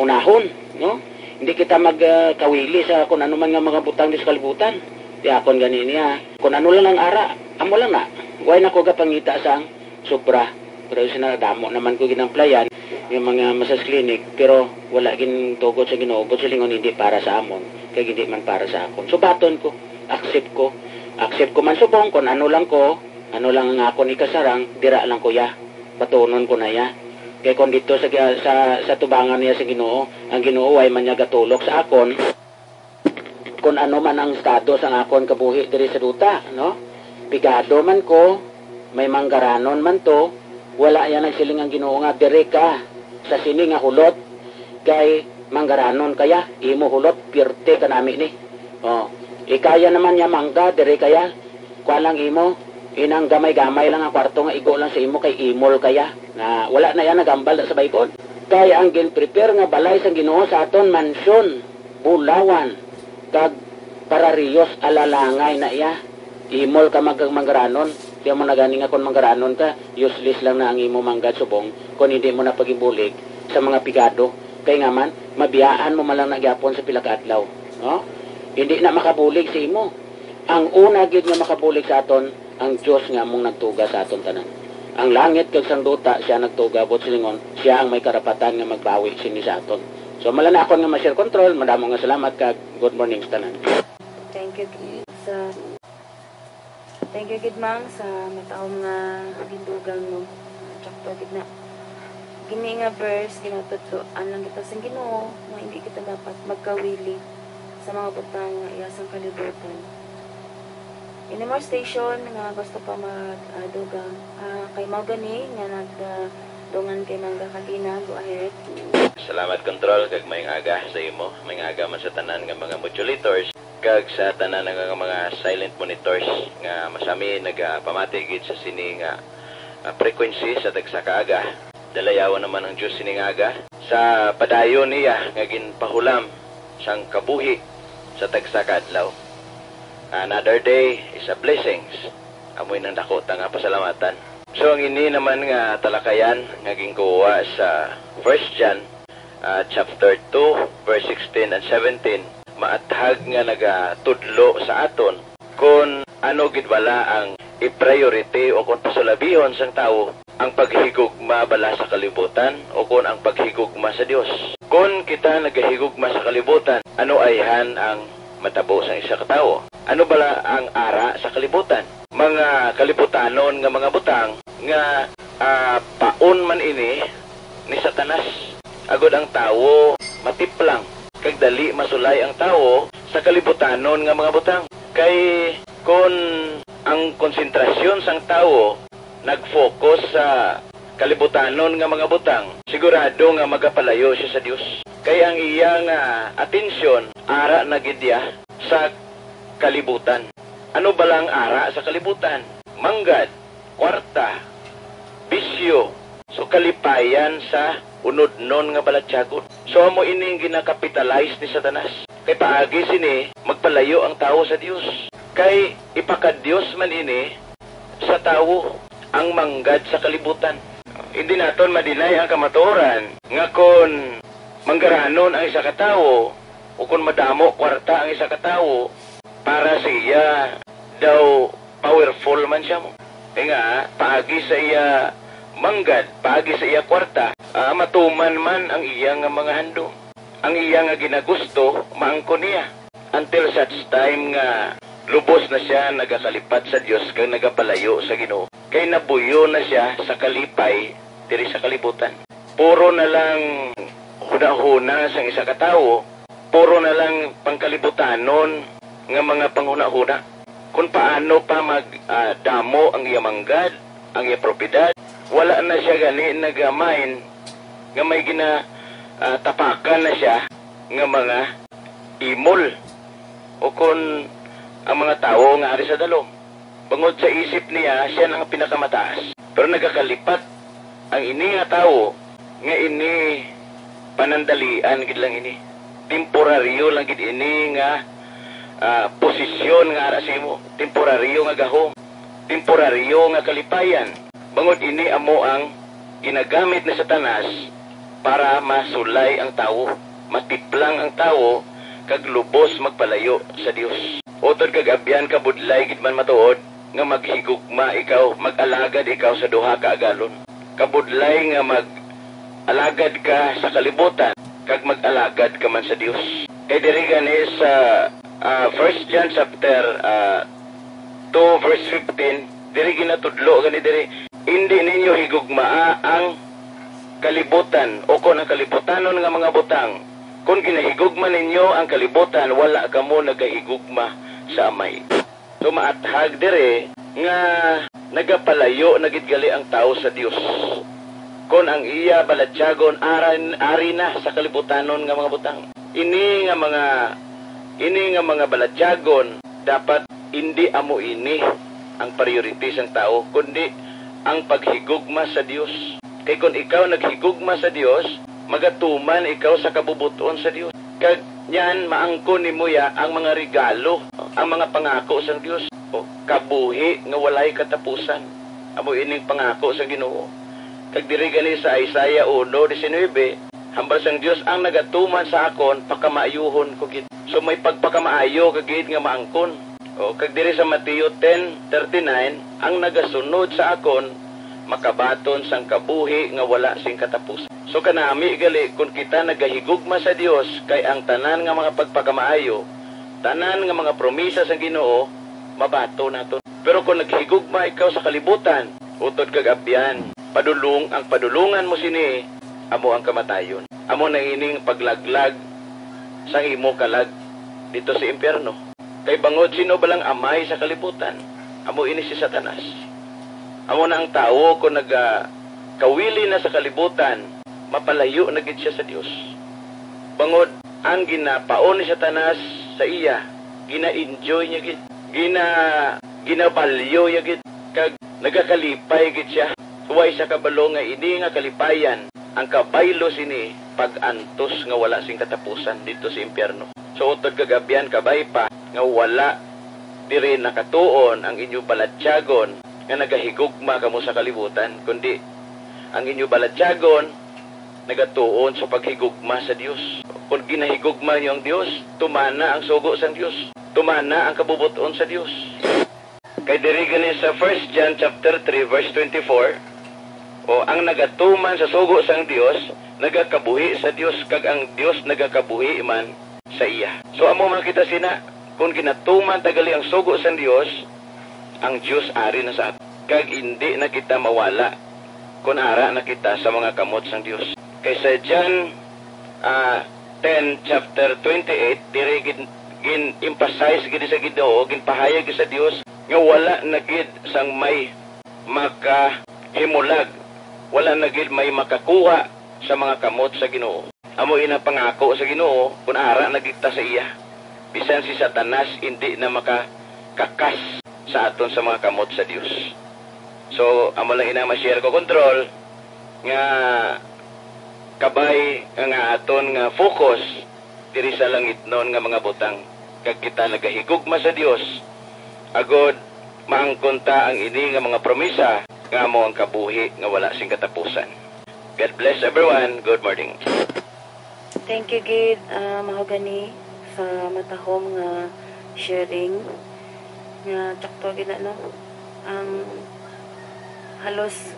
unahon no hindi kita magkawili sa kung ano man nga mga butang di sa kalibutan. Di akon gani niya. Kung ano lang ang ara, amo lang na. Huwag na ko kapangita sang sobra. Pero sinadamo naman ko ginamplayan yung mga masas clinic. Pero wala gintugot sa Ginoo. But silingon hindi para sa amon. Kaya hindi man para sa akon. So baton ko. Accept ko. Accept ko man subong. Kung ano lang ko. Ano lang ang akon ikasarang. Dira lang ko ya. Batunon ko na ya. Kaya kung dito sa tubangan niya sa Ginoo, ang Ginoo ay man niya gatulok sa akon, kung ano man ang estado sa akon kabuhi diri sa duta, no? Pigado man ko, may manggaranon man to, wala yan ang siling ang Ginoo nga diri ka sa sini nga hulot, kay manggaranon kaya, imo hulot, pirte ka nami ni. Oh, ikaya naman niya mangga, diri kaya, kwa lang imo, inang gamay-gamay lang ang kwarto nga igo lang sa imo kay imol kaya na wala na yan nagambal sa baykod kaya ang gin-prepare nga balay sa Ginoo sa aton mansyon bulawan kag parariyos alalangay na iya imol ka manggaranon kaya mo na gani nga kung manggaranon ka useless lang na ang imo manggad subong kung hindi mo na pagibulig sa mga pigado kay nga man mabiyaan mo malang nagyapon sa pila ka adlaw no hindi na makabulig sa imo ang una gid nga makabulig sa aton ang Diyos nga mong nagtuga sa aton tanan. Ang langit kag sang duta siya nagtuga bot silingon, siya ang may karapatan nga magbawi sini sa aton. So mala na akon nga ma-share control, madamo nga salamat kag good morning sa tanan. Thank you. sa thank you gid mang sa mataong nga gindugang mo. Tsakto gid na. Gini nga verse ginatudloan lang kita sa Ginoo nga hindi kita dapat magkawili sa mga butang nga iyasang kalibutan. In more station nga gusto pa magdugang kay mao gani nga nagdungan kay Mangga Kalina, go ahead. Salamat Control kag may aga sa imo, may aga man sa tanan nga mga modulators kag sa tanan nga mga silent monitors nga masami nagapamati gid sa sini nga frequency sa tagsa kaaga. Dalayawan naman ang Diyos sini nga aga sa padayon niya nga ginpahulam sang kabuhi sa tagsa kadlaw. Another day is a blessings. Amoy nang dako nga pasalamatan. So ang ini naman nga talakayan nga ginkuha sa 1 John chapter 2 verse 16 and 17 maathag nga nagatudlo sa aton kung ano gid bala ang i-priority o kung pasulabihon sang tao ang paghigugma bala sa kalibutan o kung ang paghigugma sa Dios. Kung kita nagahigugma sa kalibutan, ano ayhan ang matabo sa isa ka tawo? Ano bala ang ara sa kalibutan? Mga kalibutanon nga mga butang nga paon man ini ni Satanas. Agod ang tawo matiplang kag dali masulay ang tawo sa kalibutanon nga mga butang. Kay kon ang konsentrasyon sang tawo nag-focus sa kalibutanon nga mga butang, sigurado nga magapalayo siya sa Dios. Kay ang iyang atensyon ara na gid sa kalibutan. Ano balang ara sa kalibutan? Manggad, kwarta, bisyo, so kalipayan sa unod-non nga balatyagon. So amo ining ginakapitalize ni Satanas. Kay paagi sini magpalayo ang tao sa Dios. Kay ipakadyos man ini sa tao ang manggad sa kalibutan. Hindi naton madinay ang kamatuoran nga kon manggaranon ang isa ka tawo o kung madamo kwarta ang isa ka tawo para sa iya daw powerful man siya mo. Kaya nga, paagi sa iya manggad, paagi sa iya kwarta, matuman man ang iyang mga handom. Ang iyang ginagusto, maangko niya. Until such time nga lubos na siya nagakalipat sa Diyos kaya nagapalayo sa Ginoo. Kaya nabuyo na siya sa kalipay diri sa kalibutan. Puro na lang huna-huna sa isa ka tawo, puro na lang pangkalibutanon nga mga panghuna-huna. Kung paano pa magdamo ang iya manggad, ang iya propiedad, wala na siya gani nagamain nga may tapakan na siya nga mga imol o kung ang mga tao nga ari sa dalom. Bangod sa isip niya, siya nang pinakamataas. Pero nagakalipat ang ini nga tao nga ini panandalian gid lang ini. Temporaryo lang gid ini nga posisyon nga ara sa imo. Temporaryo nga gahom. Temporaryo nga kalipayan. Bangod ini amo ang ginagamit ni Satanas para masulay ang tao, matiplang ang tao kag lubos magpalayo sa Dios. Otod kag abyan ka budlay gid man matuod nga maghigugma ikaw, mag-alagad ikaw sa duha ka agalon. Kabudlay nga mag-alagad ka sa kalibutan kag mag-alagad ka man sa Dios. Kay diri gani sa 1 John chapter 2 verse 15 diri ginatudlo gani diri, hindi ninyo higugmaa ang kalibutan o kung ang kalibutanon nga mga butang. Kung ginahigugma ninyo ang kalibutan, wala ka mo nagahigugma sa amay. So maathag dire nga nagapalayo nagidgali ang tao sa Dios. Kung ang iya balatyagon ari na sa kalibutanon nga mga butang. Ini nga mga balatyagon dapat hindi amo ini ang priority sang tao, kundi ang paghigugma sa Dios. Kay kung ikaw naghigugma sa Dios, magatuman ikaw sa kabubuton sa Dios. Kag yan maangkon nimo ya ang mga regalo, ang mga pangako sang Dios. O kabuhi nga walay katapusan. Amo ining pangako sa Ginoo. Kag diri gani sa Isaiah 1:19, hambal sang Dios ang nagatuman sa akon pakamaayuhon ko gid. So may pagpakamaayo kagid nga maangkon. O kag diri sa Mateo 10:39, ang nagasunod sa akon makabaton sang kabuhi nga wala sing katapusan. So kanami gali kung kita nagahigugma sa Dios kay ang tanan nga mga pagpakamaayo, tanan nga mga promesa sa Ginoo mabato naton. Pero kung naghigugma ikaw sa kalibutan, utod kag abyan, ang padulungan mo sini, amo ang kamatayon. Amo na ining paglaglag sa imo kalag dito sa impyerno. Kay bangod sino balang amay sa kalibutan? Amo ini si Satanas. Amo na ang tao kung kawili na sa kalibutan, mapalayo na gid siya sa Dios. Bangod ang ginapaon ni Satanas sa iya, gina-enjoy niya gid, ginabalyo niya gid, kag nagakalipay gid siya. Huway sa kabalo nga ini nga kalipayan, ang kabaylo sini pag-antos nga wala sing katapusan dito sa impyerno. So utod kagabyan kabay pa nga wala diri nakatuon ang inyo balatyagon nga nagahigugma kamo sa kalibutan, kundi ang inyo balatyagon nagatuon sa paghigugma sa Dios. Kung ginahigugma niyo ang Dios, tumana ang sugo sa Dios, tumana ang kabubuton sa Dios. Kay diri gani sa 1 John chapter 3 verse 24, o ang nagatuman sa sugo sang Dios nagakabuhi sa Dios, kag ang Dios nagakabuhi man sa iya. So amo makita sina, kung ginatuman tagali ang sugo sang Dios, ang Dios ari na sa atin, kag hindi na kita mawala kung ara na kita sa mga kamot sang Dios. Kaysa John 10 chapter 28, diri gin emphasize gid sa Ginoo, ginpahayag sa Dios nga wala na gid sang may makahimulag, wala na gid may makakuha sa mga kamot sa Ginoo. Amo ina pangako sa Ginoo kun ara na gid ta sa iya. Bisan si Satanas hindi na makakakas sa aton sa mga kamot sa Dios. So amo lang ina ma-share ko control nga kabay nga aton nga focus diri sa langit noon nga mga butang, kag kita nagahigugma sa Dios agod maangkonta ang ini nga mga promisa nga mo ang kabuhi nga wala sing katapusan. God bless everyone. Good morning. Thank you, Gid, Mahogany, sa matahom nga sharing nga tsakto gid no. Ang halos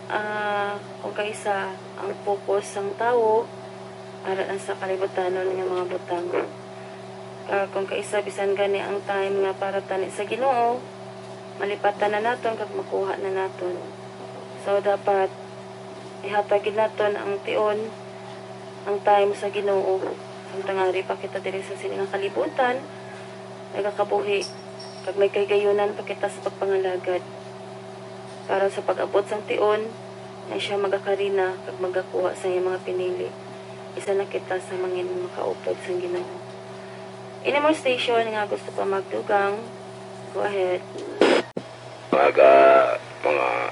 kung kaisa ang focus ng tao ara lang sa kalibutanon nga mga butang. Kung kaisa bisan gani ang time nga para tani sa Ginoo, malipatan na naton kag makuha na naton. So dapat ihatagid naton ang tion, ang time sa Ginoo. Samtang ari pa kita diri sa sining kalibutan, nagakabuhi kag may kaygayonan pa kita sa pagpangalagad. Para sa pag-abot sang tion, na siya magakarina kag magakuha sa iyang mga pinili. Isa na kita sa mga makaupod sa Ginoo. Any more station nga gusto pa magdugang, go ahead. Mga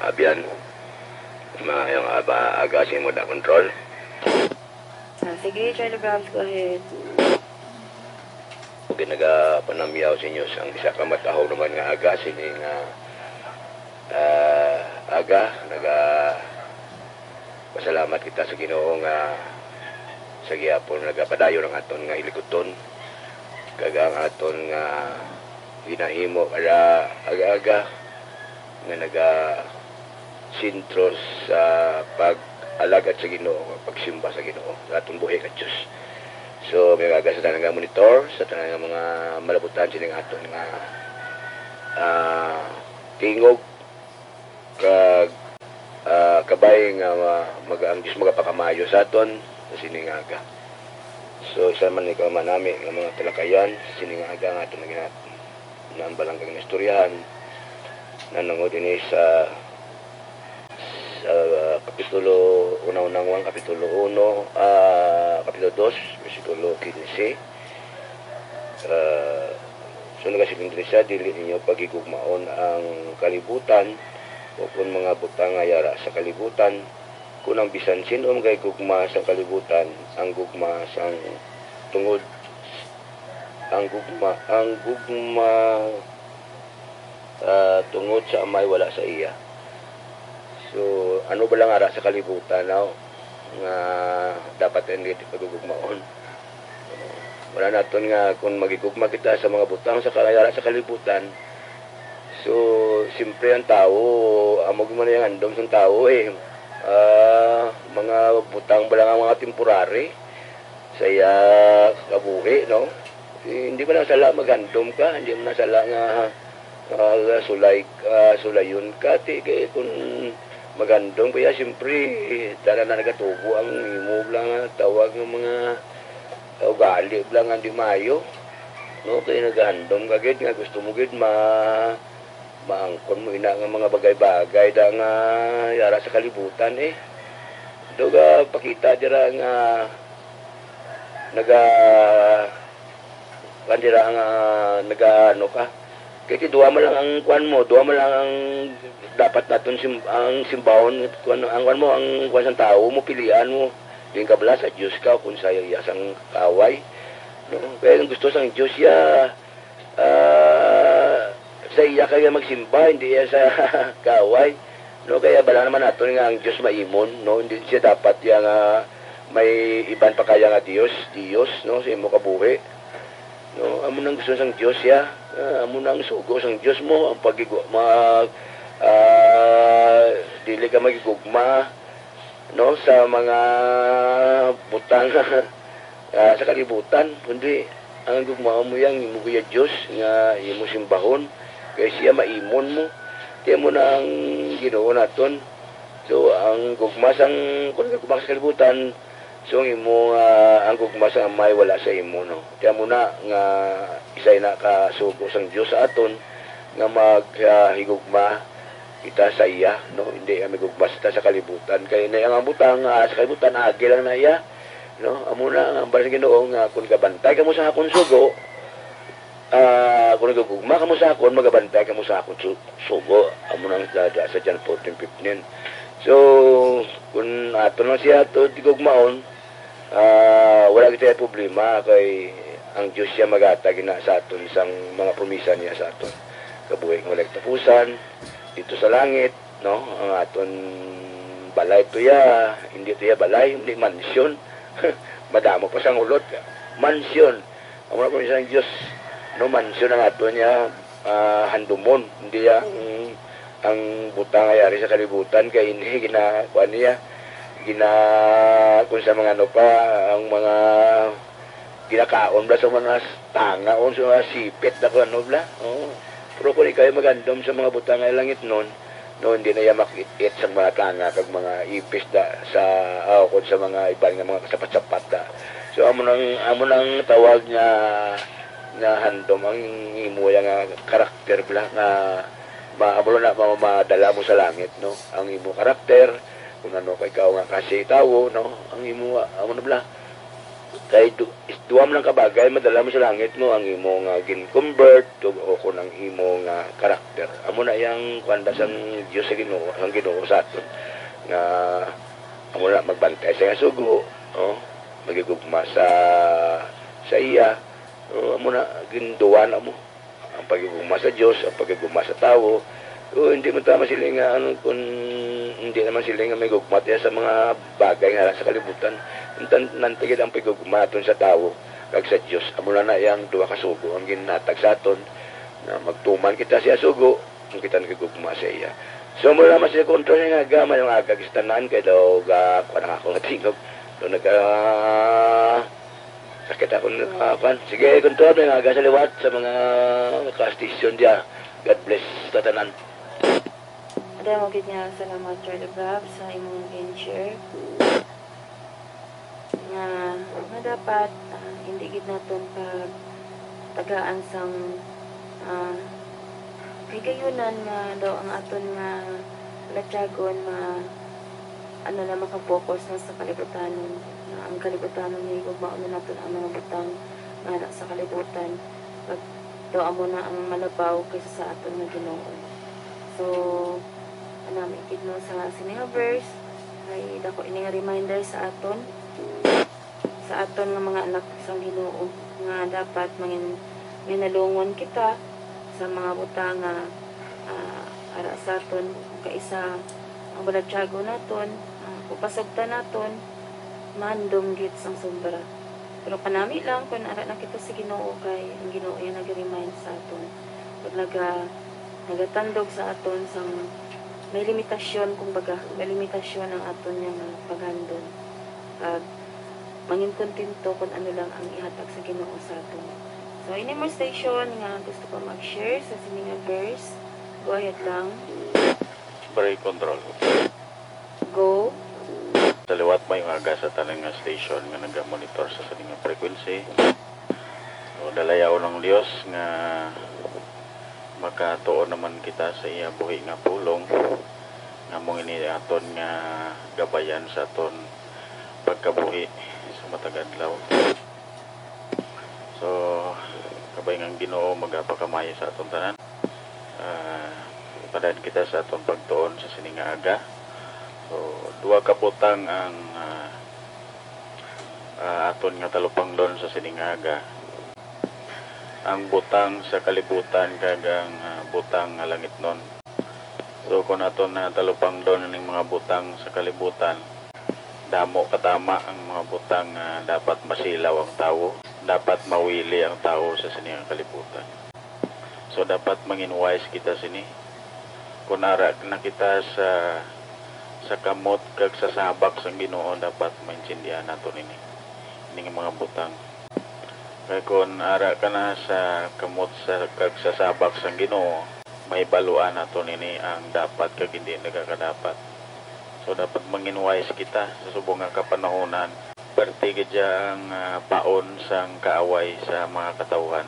abyan, yung agasin mo na control. Sige, Charlie Brahms, go ahead. Nagapanamyaw sa inyo ang isa ka matahaw naman nga agasin nga pasalamat kita sa Ginoo nga sa gihapon nagapadayon ang aton nga hiliguton, kag ang aton nga ginahimo kada aga-aga nga sintros sa pag-alagad sa Ginoo, pagsimba sa Ginoo sa aton buhi ka Dios. So may aga sa tanang monitor sa tanang mga malabutan sining aton nga tingog kag kabay nga ang Diyos magapakamayo sa aton sa sining aga. So isa man ikaw manami nga mga talakayan sining aga nga aton nga balang kang istoryahan nanungod ini sa kapitulo unang kapitulo 1 kapitulo 2 versikulo 15. So nagasiling din siya, dili ninyo pagigugmaon ang kalibutan o kung mga butang ayara sa kalibutan, kung ang bisan sino mga gugma sa kalibutan, ang gugma sang tungod tungod sa amay wala sa iya. So ano ba lang ara sa kalibutan now nga dapat hindi pagugugmaon. Wala naton nga kung magigugma kita sa mga butang sa kalayara sa kalibutan. So siyempre ang tao amog man yang andom sa tao mga butang ba lang ang mga temporary saya kabuhi no. Hindi ba na sala magandom ka, hindi mo na sala nga sulayon ka ti kay kun magandong kaya siyempre tara na nagatubo ang imo lang tawag ng mga ugali lang ang di mayo no kay nagandom ka gid nga gusto mo gid maangkon mo ina nga mga bagay-bagay da nga yara sa kalibutan doga pakita dira nga naga ano ka kaya duwa mo lang ang kuan mo, duwa mo lang ang dapat natin ang simbahon, ang kuan mo, ang kuan sa tao mo, pilian mo. Yung kabla sa Diyos ka, kung sa iyasang kaway. No? Kaya ang gusto sang Diyos sa iya kaya magsimba, hindi iya sa kaway. No? Kaya bala naman natin nga ang Diyos maimon, no? Hindi siya dapat yung may iban pa kaya nga Diyos, no? Sa imo kabuhi. No, amo nang gusto sang Dios amo nang sugo sang Dios mo ang dili ka magigugma no sa mga butang sa kalibutan kundi ang gugma mo yang imo kuya Dios nga imo simbahon kay siya maimon mo tiyan mo na ang Ginoo naton so ang gugma sang kun gugma sa kalibutan so imo ang gugma sa amay wala sa imo no. Kaya muna nga isay na ka sugo sang Dios sa aton nga maghigugma kita sa iya no. Hindi kami gugma sa kalibutan kay na ang butang sa kalibutan agi lang na iya no. Amo na ang balang Ginoo nga kun gabantay kamo sa akon sugo kung nagugugma kamo sa akon magabantay kamo sa akon sugo. Amo nang sa John 14:15. So kun aton na siya to tigugmaon wala kita problema kay ang Diyos siya magatag na sa aton isang mga promisa niya sa aton kabuhi ng walang tapusan dito sa langit no ang aton balay tuya hindi tuya balay hindi mansyon madamo pa sang ulot mansyon ang mga promisa ng Diyos no mansyon ang aton niya handumon hindi ang butang ayari sa kalibutan kay hindi ginakuan niya kung sa mga ano pa ang mga ginakaon bla sa mga tanga on sa mga sipit na kung ano bla pero kung kayo magandom sa mga butang ay langit nun no hindi na yan makit sa mga tanga kag mga ipis da sa kung sa mga ibang mga kasapat-sapat da so amo nang tawag niya na handom ang imo yang karakter bla nga maablo na madala mo sa langit no ang imo karakter kung ano kay ikaw nga kasi tao no ang imo amo na bla kay duwam lang kabagay madala mo sa langit mo ang imo nga gin-convert o kung ang imo nga karakter amo na yang kuanda sang Dios sa Ginoo ang Ginoo sa aton nga amo na magbantay sa sugo no magigugma sa iya amo na ginduwan amo ang pagigugma sa Dios ang pagigugma sa tao hindi mo tama sila nga kung hindi naman sila nga may gugma sa mga bagay nga sa kalibutan nantigid ang pagugmaton sa tao kag sa Dios amo na yang duha ka sugo ang ginatag sa aton na magtuman kita siya sugo kung kita nagugma sa iya so mo naman siya kontrol nga gamay yung agag sa tanan kay daw ga kuan ako nga tingog do sakit ako pan sige kontrol nga aga sa liwat sa mga ka-station dia God bless tatanan. Ada mo gid nga salamat Sir Lebrab sa imong share nga dapat hindi gid naton pag tagaan sang higayunan nga daw ang aton nga latyagon ano na makapokus na sa kalibutanon ang kalibutanon ni gugmaon na naton ang mga butang nga sa kalibutan pag daw amo na ang malabaw kaysa sa aton nga Ginoo so anami gid no sa siniverse ay dako ini nga reminder sa aton nga mga anak sa Ginoo nga dapat manginalungon kita sa mga butang nga ara sa aton kaisa ang balatyago naton kupasagta naton mandom gid sang sombra pero panami lang kung ara na kita sa Ginoo kay ang Ginoo ay nag-remind sa aton pag nagatandog sa aton sang may limitasyon kumbaga may limitasyon ang aton yang paghandon mangin kontento kung ano lang ang ihatag sa Ginoo sa aton So, any more station nga gusto ko mag-share sa sining nga verse, go ahead lang. Brake control. Go. Sa liwat may aga sa talang nga station nga nag-monitor sa saling nga frequency. So, dalayaw ng Dios nga makatuon naman kita sa iya buhi nga pulong nga mong ini aton nga gabayan sa aton pagkabuhi sa matag adlaw. So, kabay nga Ginoo magapakamayo sa aton tanan. Padaan kita sa aton pagtuon sa sining nga aga. So, duha ka butang ang aton nga talupang doon sa sining nga aga. Ang butang sa kalibutan kag ang butang nga langit nun. So kung aton na talupang doon ning mga butang sa kalibutan, damo katama ang mga butang dapat masilaw ang tawo, dapat mawili ang tawo sa sining kalibutan. So dapat mangin-wise kita sini. Kung ara na kita sa kamot kag sa sabak sang Ginoo, dapat maintindihan nato ini ning mga butang. Kaya kung ara ka na sa kamot sa kagsasabak sa Ginoo, may baluan nato nini ang dapat kag hindi nagakadapat. So dapat mangin-wise kita sa subong nga kapanahonan. Perti gidya ang paon sang kaaway sa mga katawhan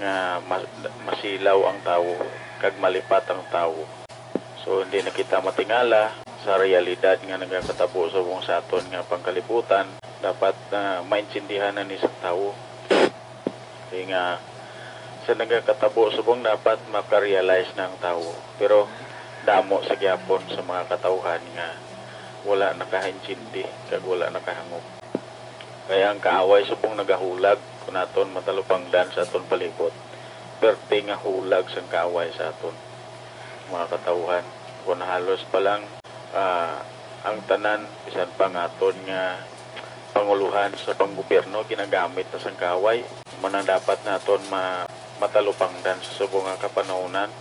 nga masilaw ang tawo kag malipat ang tawo. So hindi na kita matingala sa realidad nga nagakatabo subong sa aton nga pangkalibutan. Dapat maintindihan na ni sa tawo. Kaya nga, sa nagkakatabo subong dapat makarealize ng tao. Pero damo sa gyapon sa mga katawhan nga wala nakaintindi kag wala nakahangop. Kaya ang kaaway subong nagahulag kung aton matalupangdan sa aton palibot. Perte nga hulag sa kaaway sa aton mga katawhan. Kung halos pa lang ang tanan bisan pa nga aton nga panguluhan sa panggobyerno ginagamit na sang kaaway. Manang dapat naton matalupangdan sa subong nga kapanahonan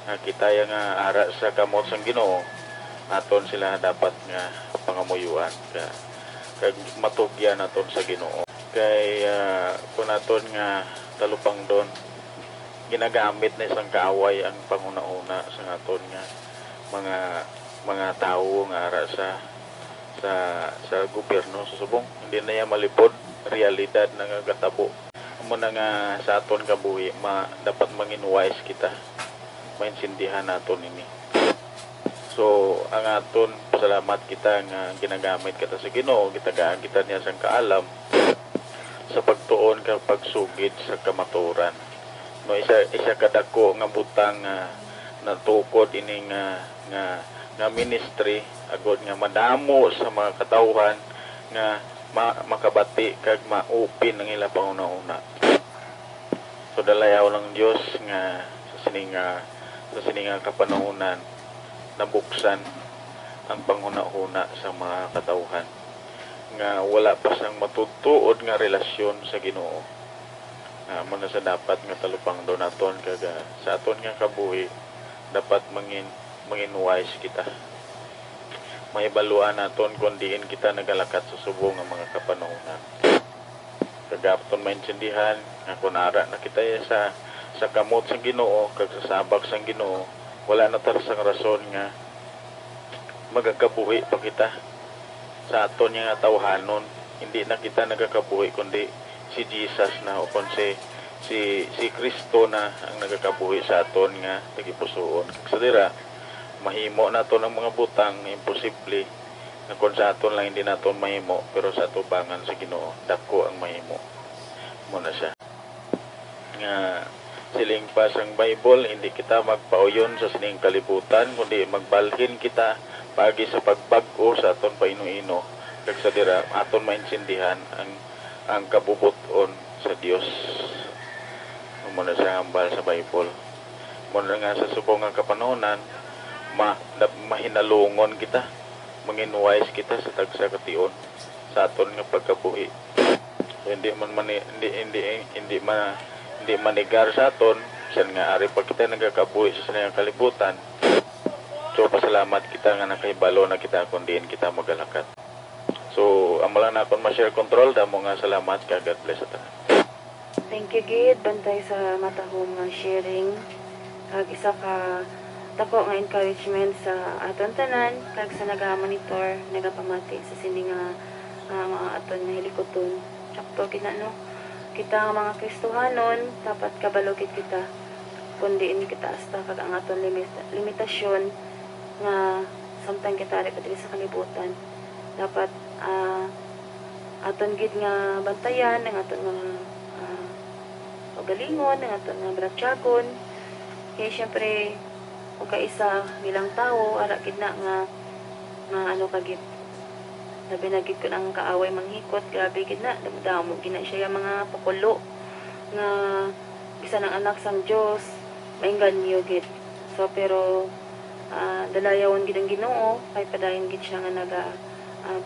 nga kita nga ara sa kamot sang Ginoo, aton sila dapat nga pangamuyuan kag matugyan naton sa Ginoo. Kay kung aton nga talupangdon ginagamit na isang kaaway ang panguna-una sa aton nga mga tao nga ara sa gobyerno sa subong, hindi na yan malipod realidad na nagkatabo. Muna nga sa aton kabuhi, dapat mangin-wise kita, maintindihan naton ini. So, ang aton, salamat kita nga ginagamit kita sa Ginoo, gitagaan kita niya sang kaalam sa pagtuon kag pagsugid sa kamaturan. No, isa kadako nga butang natukod ini nga ministry agod nga madamo sa mga katawhan nga makabati kag maupin ang ilang panguna-una. So dalayaw ng Dios nga sa sining kapanahunan nabuksan ang panguna-una sa mga katawhan nga wala pa sang matutuod nga relasyon sa Ginoo. Muna sa dapat nga talupang do naton kag sa aton nga kabuhi dapat mangin-wise kita. May baluan naton kung diin kita nagalakat sa subong ng mga kapanahonan. Kagapton maintindihan nga kung ara na kita sa kamot sang Ginoo kag sa sabak sang Ginoo, wala na tarsang rason nga magakabuhi pa kita sa aton nga tawhanon. Hindi na kita nagakabuhi kundi si Jesus na o kung si Kristo na ang nagakabuhi sa aton nga tagipusoon. Sa dira mahimo nato ng mga butang imposible na kung sa aton lang hindi naton mahimo, pero sa atubangan sa Ginoo dako ang mahimo mo na siya. Nga siling pa sang Bible, hindi kita magpauyon sa sining kalibutan kundi magbalhin kita pagi sa pagbag-o sa aton painuino kag sa dira aton maintindihan ang kabubuton sa Dios. Mo na siya hambal sa Bible. Mo na nga sa subong nga kapanahonan mahinalungon kita, mangin-wise kita sa tagsa kation sa aton nga pagkabuhi. So, hindi manigar sa aton san nga ari pa kita nagakabuhi sa sining kalibutan. So pasalamat kita nga nakahibalo na kita kung diin kita magalakat. So amo lang na akong ma-share control, damo nga salamat kag God bless ta. thank you gid bantay sa matahong nga sharing kag isa ka dako nga encouragement sa aton tanan kag sa naga-monitor nagapamati sa sini nga mga aton nga hilikoton sakto gid no kita nga mga Kristohanon dapat kabalogit kita kundi ini kita asta kag ang aton limitasyon nga samtang kita ari diri sa kalibutan dapat aton gid nga bantayan ang aton nga pagalingon ang aton nga bratyagon kay syempre kung kaisa bilang tao ara gid na nga ano kagid labi na gid kun ang kaaway manghikot grabe gid na damo gina siya yung mga pakulo nga bisan ang anak sang Dios mainganyo gid so pero dalayawon gid ang Ginoo kay padayon gid siya nga naga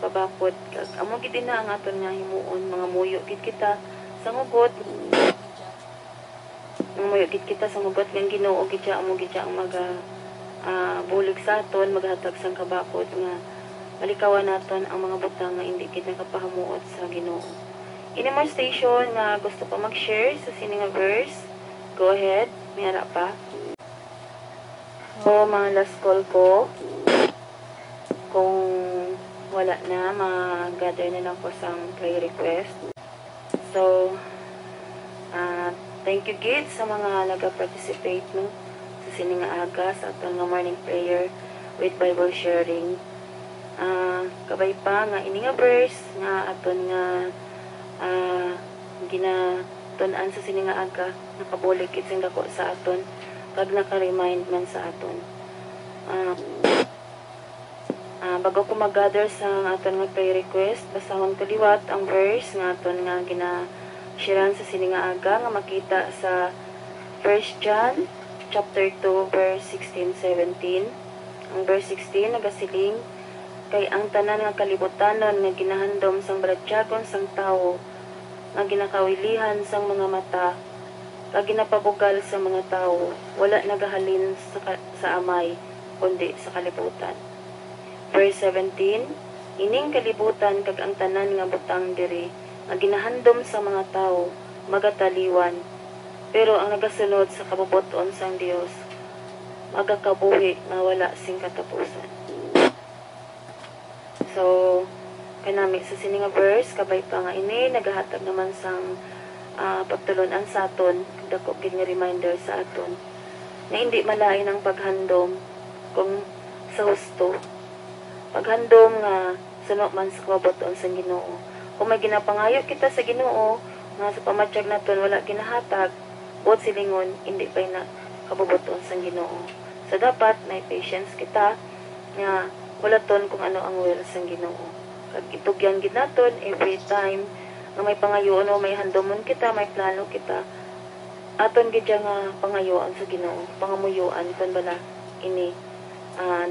pabakod kag amo gid na ang aton nga himuon mga muyo gid kita sa ngugot mga gid kita sa ngugot ng Ginoo gid siya amo gid siya ang maga bulig sa aton maghatag sang kabakod nga malikawan naton ang mga butang nga hindi gid nakapahamuot sa Ginoo. Ini more station nga gusto pa mag-share sa sini nga verse. Go ahead, may ara pa. So, mga last call ko. Kung wala na, mag-gather na lang po sa prayer request. So, thank you gid sa mga nag-participate no sa sini nga aga sa aton nga morning prayer with Bible sharing. Kabay pa nga ini nga verse nga aton nga ginatun-an sa sini nga aga nakabulig gid sing dako sa aton kag naka-remind man sa aton. Bago ko mag-gather sa aton nga prayer request, basahon ko liwat ang verse nga aton nga gina-sharean sa sini nga aga nga makita sa 1 John chapter 2 verse 16-17. Ang verse 16 nagasiling kay ang tanan nga kalibutanon nga ginahandom sang bratyagon sang tawo nga ginakawilihan sang mga mata kag ginapabugal sa mga tawo wala nagahalin sa amay kundi sa kalibutan. Verse 17 ining kalibutan kag ang tanan nga butang diri nga ginahandom sa mga tawo magataliwan pero ang nagasunod sa kabubuton sang Dios magakabuhi nga wala sing katapusan. So, kanami sa sini nga verse, kabay pa nga ini, nagahatag naman sang pagtulunan sa aton, dako gid nga reminder sa aton, na hindi malain ang paghandom kung sa husto. Paghandom nga sunod man sa kabubuton sa Ginoo. Kung may ginapangayo kita sa Ginoo, nga sa pamatyag naton wala ginahatag, buot silingon, hindi pa na kabubuton sa Ginoo. So, dapat may patience kita nga walaton kung ano ang will sang Ginoo. Kag itugyan gid naton every time nga may pangayoon o may handomon kita, may plano kita. Aton gid nga pangayoan sa Ginoo, pangamuyuan kun bala ini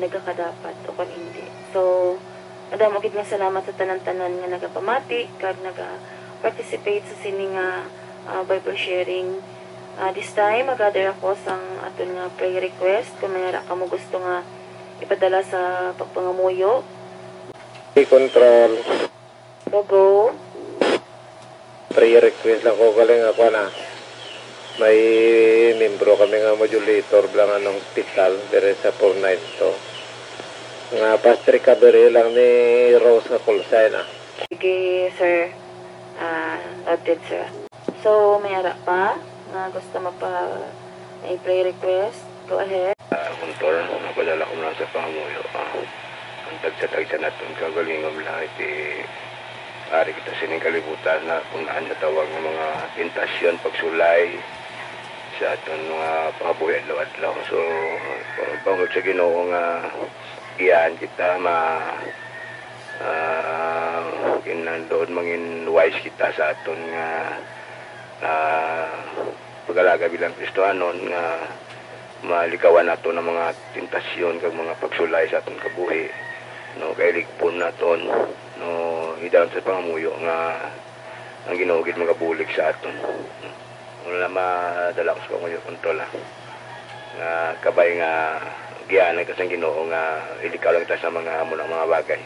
nagakadapat o kun hindi. So, madamo gid nga salamat sa tanan-tanan nga nagapamati kag naga-participate sa sini nga Bible sharing. This time mag-gather ako sang aton nga prayer request kung may ka mo gusto nga ipadala sa pagpangamuyo. Control. Go. Prayer request lang ko galing ako na. May membro kami nga modulator lang anong hospital dire sa 492. Nga past recovery lang ni Rose nga kulsay na. Sige, sir. Noted, sir. So, may ara pa nga gusto may prayer request. Go ahead. Kontol, napadala ko na sa pangamuyo. Ang tagsa-tagsa natin kagalingam lang iti ari kita sining kalibutan na punaan na tawag ng mga tentasyon, pagsulay sa aton mga pangabuhi adlaw-adlaw. So, pangod sa Ginoo nga iyan kita kinandoon mangin wise kita sa aton nga pag-alaga bilang Kristohanon nga malikawan nato ng mga tentasyon kag mga pagsulay sa aton kabuhi no kay ligpon naton no idayon sa pangamuyo nga ang Ginoo gid magabulig sa aton wala madala ko sa pangamuyo kontrol nga kabay nga giyanay ka sa Ginoo nga ilikaw lang ta sa mga amo ng mga bagay.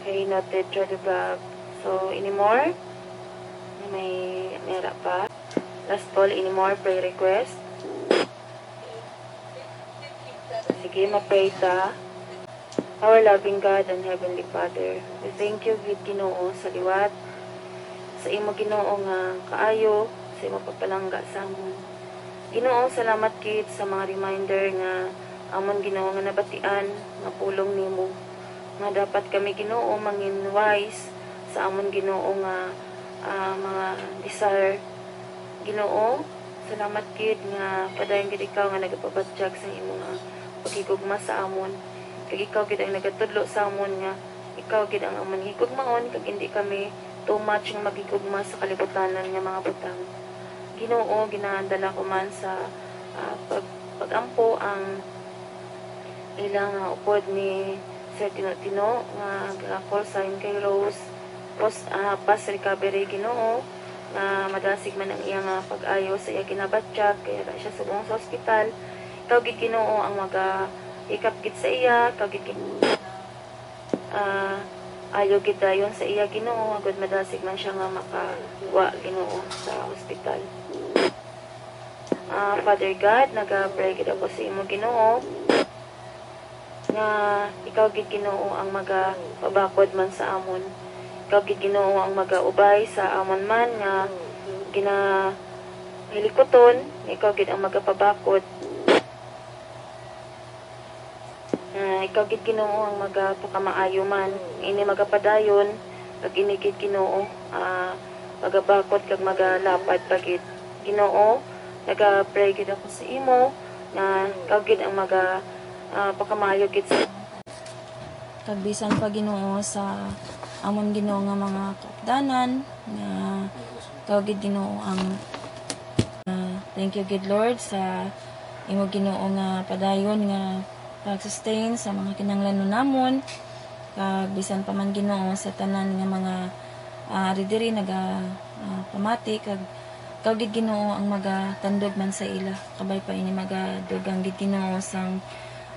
Okay, noted, Jody Vlog. So, any more? May meron pa? Last call, any more prayer request? Sige, ma-pray ta. Our loving God and Heavenly Father, we thank you, Gid Ginoo, sa liwat, sa imo Ginoo nga kaayo, sa imo pagpalangga sa amon. Ginoo, salamat Gid sa mga reminder nga amon Ginoo nga nabatian, nga pulong nimo, nga dapat kami Ginoo mangin wise sa amon Ginoo nga mga desire. Ginoo, salamat Gid nga padayon gid ikaw nga nagapabatyag sa imo nga pagigugma sa amon. Kag ikaw gid ang nagatudlo sa amon nga ikaw gid ang amon higugmaon, kag hindi kami too much nga magigugma sa kalibutanan nga mga butang. Ginoo, ginadala ko man sa pagampo ang ilang upod ni Sir Tino nga call sign kay Rose past recovery. Ginoo, nga madasig man ang iyang pag-ayo sa iya ginabatyag kaya siya subong sa ospital. Ikaw gid Ginoo ang ikap gid sa iya, ikaw gid ayo gid dayon sa iya Ginoo, agud madasig man siya nga makawa Ginoo sa ospital. Father God, naga-pray gid ako sa imo Ginoo nga ikaw gid Ginoo ang magapabakod man sa amon. Ikaw gid Ginoo ang magaubay sa amon man nga hilikoton, ikaw gid ang magapabakod. Ikaw gid Ginoo ang magapakamaayo man, ini magapadayon, kag ini gid Ginoo magabakod kag magalapad pagid. Ginoo, naga-pray gid ako sa imo nga ikaw gid ang pakamayo gid sa kag bisan pa Ginoo sa amon Ginoo nga mga kaupdanan nga ikaw gid Ginoo ang thank you gid Lord sa imo Ginoo nga padayon nga pag-sustain sa mga kinahanglanon namon, kag bisan pa man Ginoo sa tanan nga mga diri pamati kag ikaw gid Ginoo ang magatandog man sa ila, kabay pa ini magadugang gid Ginoo sang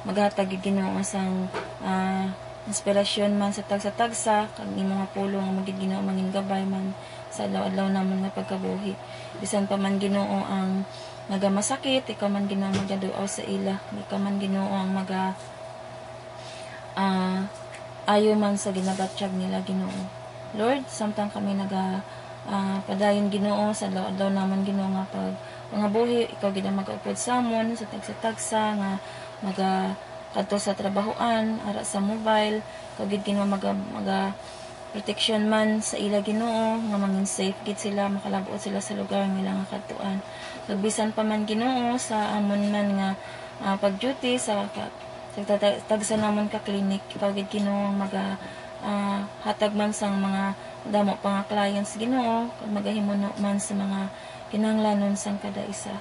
maghatag gid Ginoo sang inspirasyon man sa tagsa-tagsa kag imo nga pulong nga magid Ginoo mangin gabay man sa adlaw-adlaw namon nga pagkabuhi. Bisan pa man Ginoo ang nagamasakit, ikaw man Ginoo magaduaw sa ila, ikaw man Ginoo ang ayo man sa ginabatyag nila Ginoo. Lord, samtang kami padayon Ginoo sa adlaw-adlaw namon Ginoo nga pag mga buhi, ikaw gid ang magaupod sa amon sa tagsa-tagsa nga kadto sa trabahoan, ara sa mobile, ikaw gid Ginoo protection man sa ila Ginoo nga mangin safe gid sila, makalabot sila sa lugar nga ilang katuan. Kagbisan pa man Ginoo sa amon man nga pag-duty sa tagsa namon ka clinic, ikaw gid Ginoo hatag man sang mga damo pa nga clients Ginoo, kag magahimuno man sa mga kinahanglanon sang kada isa.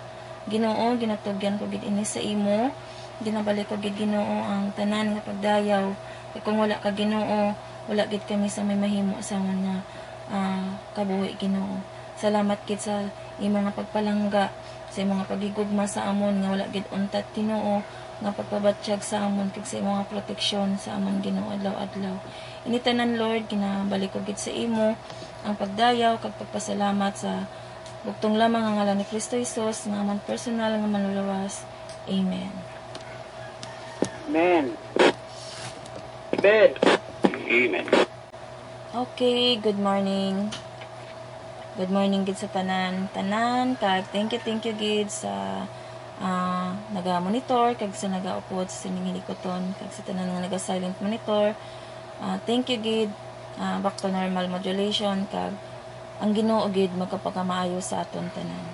Ginoo, ginatugyan ko gid ini sa imo, ginabalik ko gid Ginoo ang tanan nga pagdayaw, kag kung wala ka Ginoo, wala gid kami sa may mahimo sa mga kabuhi Ginoo. Salamat gid sa imo nga pagpalangga, sa imo nga pagigugma sa amon nga wala gid untat Ginoo, nga pagpabatyag sa amon kag sa imo nga proteksyon sa amon Ginoo adlaw-adlaw. Ini tanan Lord, ginabalik ko gid sa imo ang pagdayaw kag pagpasalamat sa bugtong lamang ang ngalan ni Kristo Jesus nga amon personal nga manluluwas. Amen. Amen. Amen. Amen. Okay, good morning. Good morning gid sa tanan kag thank you gid sa naga-monitor kag sa naga-upod sa sining hilikoton kag sa tanan nga naga-silent monitor. Thank you gid, back to normal modulation kag ang Ginoo gid magkapagamaayo sa aton tanan.